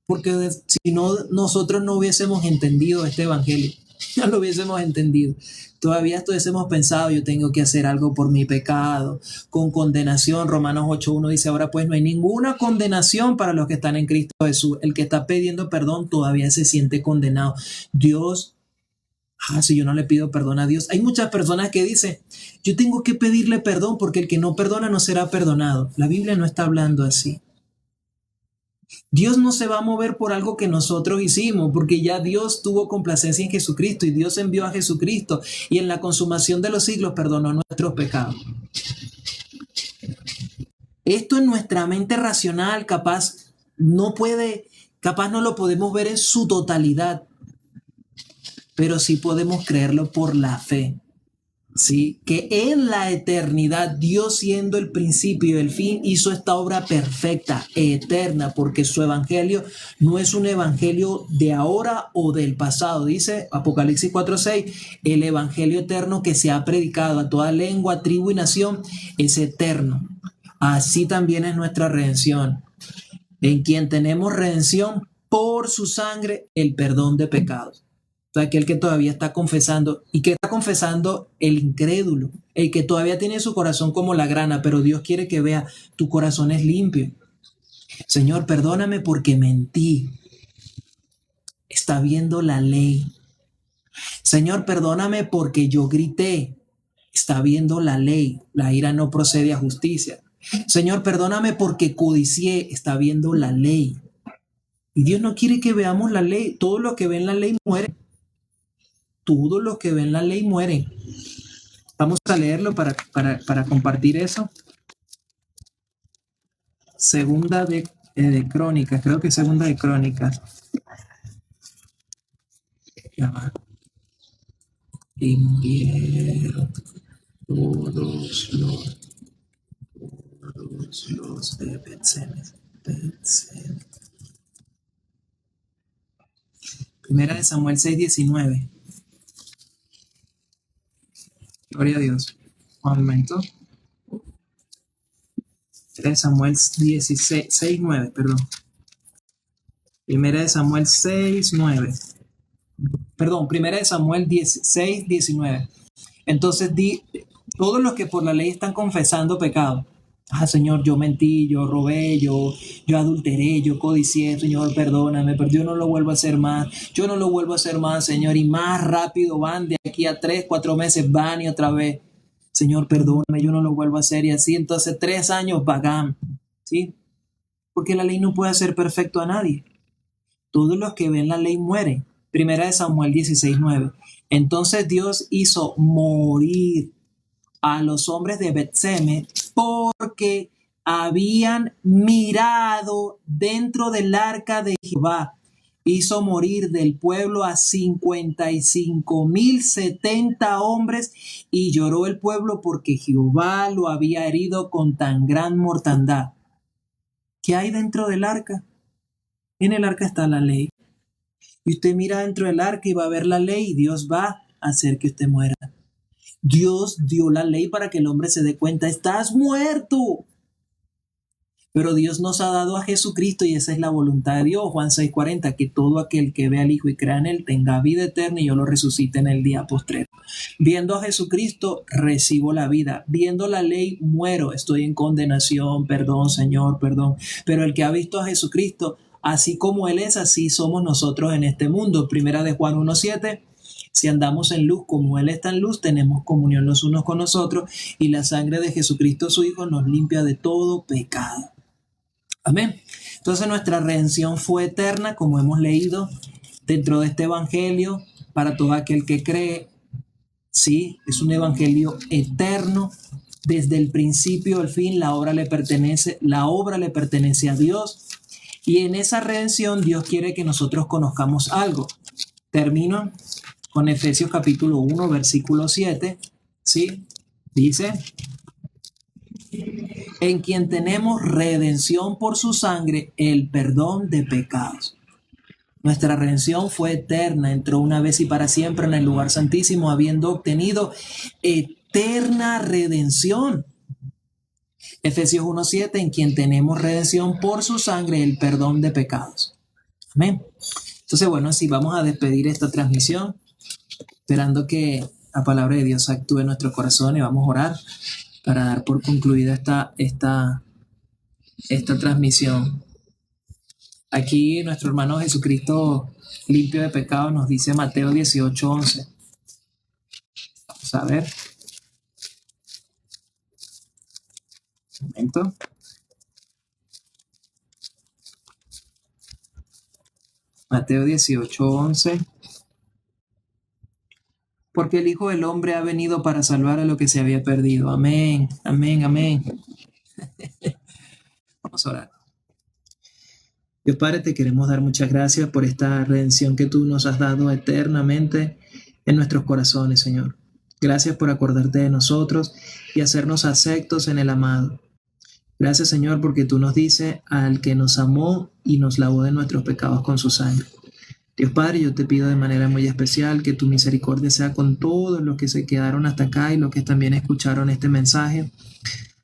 Porque si no, nosotros no hubiésemos entendido este Evangelio. No lo hubiésemos entendido. Todavía estuviésemos pensado, yo tengo que hacer algo por mi pecado, con condenación. Romanos 8:1 dice, ahora pues no hay ninguna condenación para los que están en Cristo Jesús. El que está pidiendo perdón todavía se siente condenado. Dios, si yo no le pido perdón a Dios. Hay muchas personas que dicen, yo tengo que pedirle perdón porque el que no perdona no será perdonado. La Biblia no está hablando así. Dios no se va a mover por algo que nosotros hicimos, porque ya Dios tuvo complacencia en Jesucristo y Dios envió a Jesucristo y en la consumación de los siglos perdonó nuestros pecados. Esto en nuestra mente racional capaz no lo podemos ver en su totalidad, pero sí podemos creerlo por la fe. ¿Sí? Que en la eternidad Dios, siendo el principio y el fin, hizo esta obra perfecta, eterna, porque su evangelio no es un evangelio de ahora o del pasado. Dice Apocalipsis 4:6, el evangelio eterno que se ha predicado a toda lengua, tribu y nación es eterno. Así también es nuestra redención, en quien tenemos redención por su sangre, el perdón de pecados. O sea, aquel que todavía está confesando. ¿Y que está confesando? El incrédulo, el que todavía tiene su corazón como la grana, pero Dios quiere que vea, tu corazón es limpio. Señor, perdóname porque mentí. Está viendo la ley. Señor, perdóname porque yo grité. Está viendo la ley. La ira no procede a justicia. Señor, perdóname porque codicié. Está viendo la ley. Y Dios no quiere que veamos la ley. Todo lo que ven la ley muere. Todos los que ven la ley mueren. Vamos a leerlo para compartir eso. Segunda de Crónicas, creo que segunda de Crónicas. Ya va. Y murieron todos los de Bet-Semes. Primera de Samuel 6:19. Gloria a Dios. Un momento. 3 Samuel 6:9, perdón. Primera de Samuel 6:9. Perdón, Primera de Samuel 6:19. Entonces todos los que por la ley están confesando pecado. Señor, yo mentí, yo robé, yo adulteré, yo codicié, Señor, perdóname, pero yo no lo vuelvo a hacer más, yo no lo vuelvo a hacer más, Señor, y más rápido van, de aquí a 3, 4 meses van y otra vez, Señor, perdóname, yo no lo vuelvo a hacer, y así, entonces 3 años vagan, ¿sí? Porque la ley no puede hacer perfecto a nadie. Todos los que ven la ley mueren. Primera de Samuel 16:9. Entonces Dios hizo morir a los hombres de Bet-Semes porque habían mirado dentro del arca de Jehová. Hizo morir del pueblo a 55,070 hombres y lloró el pueblo porque Jehová lo había herido con tan gran mortandad. ¿Qué hay dentro del arca? En el arca está la ley. Y usted mira dentro del arca y va a ver la ley y Dios va a hacer que usted muera. Dios dio la ley para que el hombre se dé cuenta, estás muerto. Pero Dios nos ha dado a Jesucristo y esa es la voluntad de Dios. Juan 6:40, que todo aquel que ve al Hijo y crea en Él tenga vida eterna y yo lo resucite en el día postrero. Viendo a Jesucristo, recibo la vida. Viendo la ley, muero. Estoy en condenación. Perdón, Señor, perdón. Pero el que ha visto a Jesucristo, así como Él es, así somos nosotros en este mundo. Primera de Juan 1:7. Si andamos en luz como Él está en luz, tenemos comunión los unos con los otros y la sangre de Jesucristo su Hijo nos limpia de todo pecado. Amén. Entonces nuestra redención fue eterna, como hemos leído dentro de este evangelio, para todo aquel que cree. Sí, es un evangelio eterno. Desde el principio al fin la obra le pertenece a Dios. Y en esa redención Dios quiere que nosotros conozcamos algo. Termino con Efesios capítulo 1, versículo 7. ¿Sí? Dice: en quien tenemos redención por su sangre, el perdón de pecados. Nuestra redención fue eterna, entró una vez y para siempre en el lugar santísimo, habiendo obtenido eterna redención. Efesios 1:7, en quien tenemos redención por su sangre, el perdón de pecados. Amén. Entonces, bueno, así vamos a despedir esta transmisión, esperando que la palabra de Dios actúe en nuestro corazón y vamos a orar para dar por concluida esta transmisión. Aquí nuestro hermano Jesucristo limpio de pecados nos dice Mateo 18:11. Vamos a ver. Un momento. Mateo 18:11. Porque el Hijo del Hombre ha venido para salvar a lo que se había perdido. Amén, amén, amén. Vamos a orar. Dios Padre, te queremos dar muchas gracias por esta redención que tú nos has dado eternamente en nuestros corazones, Señor. Gracias por acordarte de nosotros y hacernos aceptos en el amado. Gracias, Señor, porque tú nos dices al que nos amó y nos lavó de nuestros pecados con su sangre. Dios Padre, yo te pido de manera muy especial que tu misericordia sea con todos los que se quedaron hasta acá y los que también escucharon este mensaje.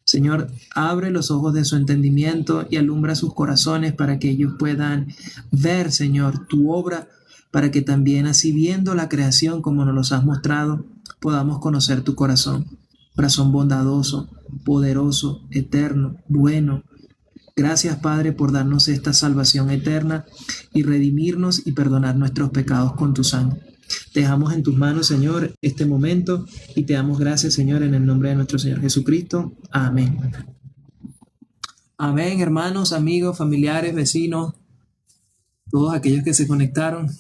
Señor, abre los ojos de su entendimiento y alumbra sus corazones para que ellos puedan ver, Señor, tu obra, para que también así viendo la creación como nos los has mostrado, podamos conocer tu corazón. Corazón bondadoso, poderoso, eterno, bueno. Gracias, Padre, por darnos esta salvación eterna y redimirnos y perdonar nuestros pecados con tu sangre. Te dejamos en tus manos, Señor, este momento y te damos gracias, Señor, en el nombre de nuestro Señor Jesucristo. Amén. Amén, hermanos, amigos, familiares, vecinos, todos aquellos que se conectaron.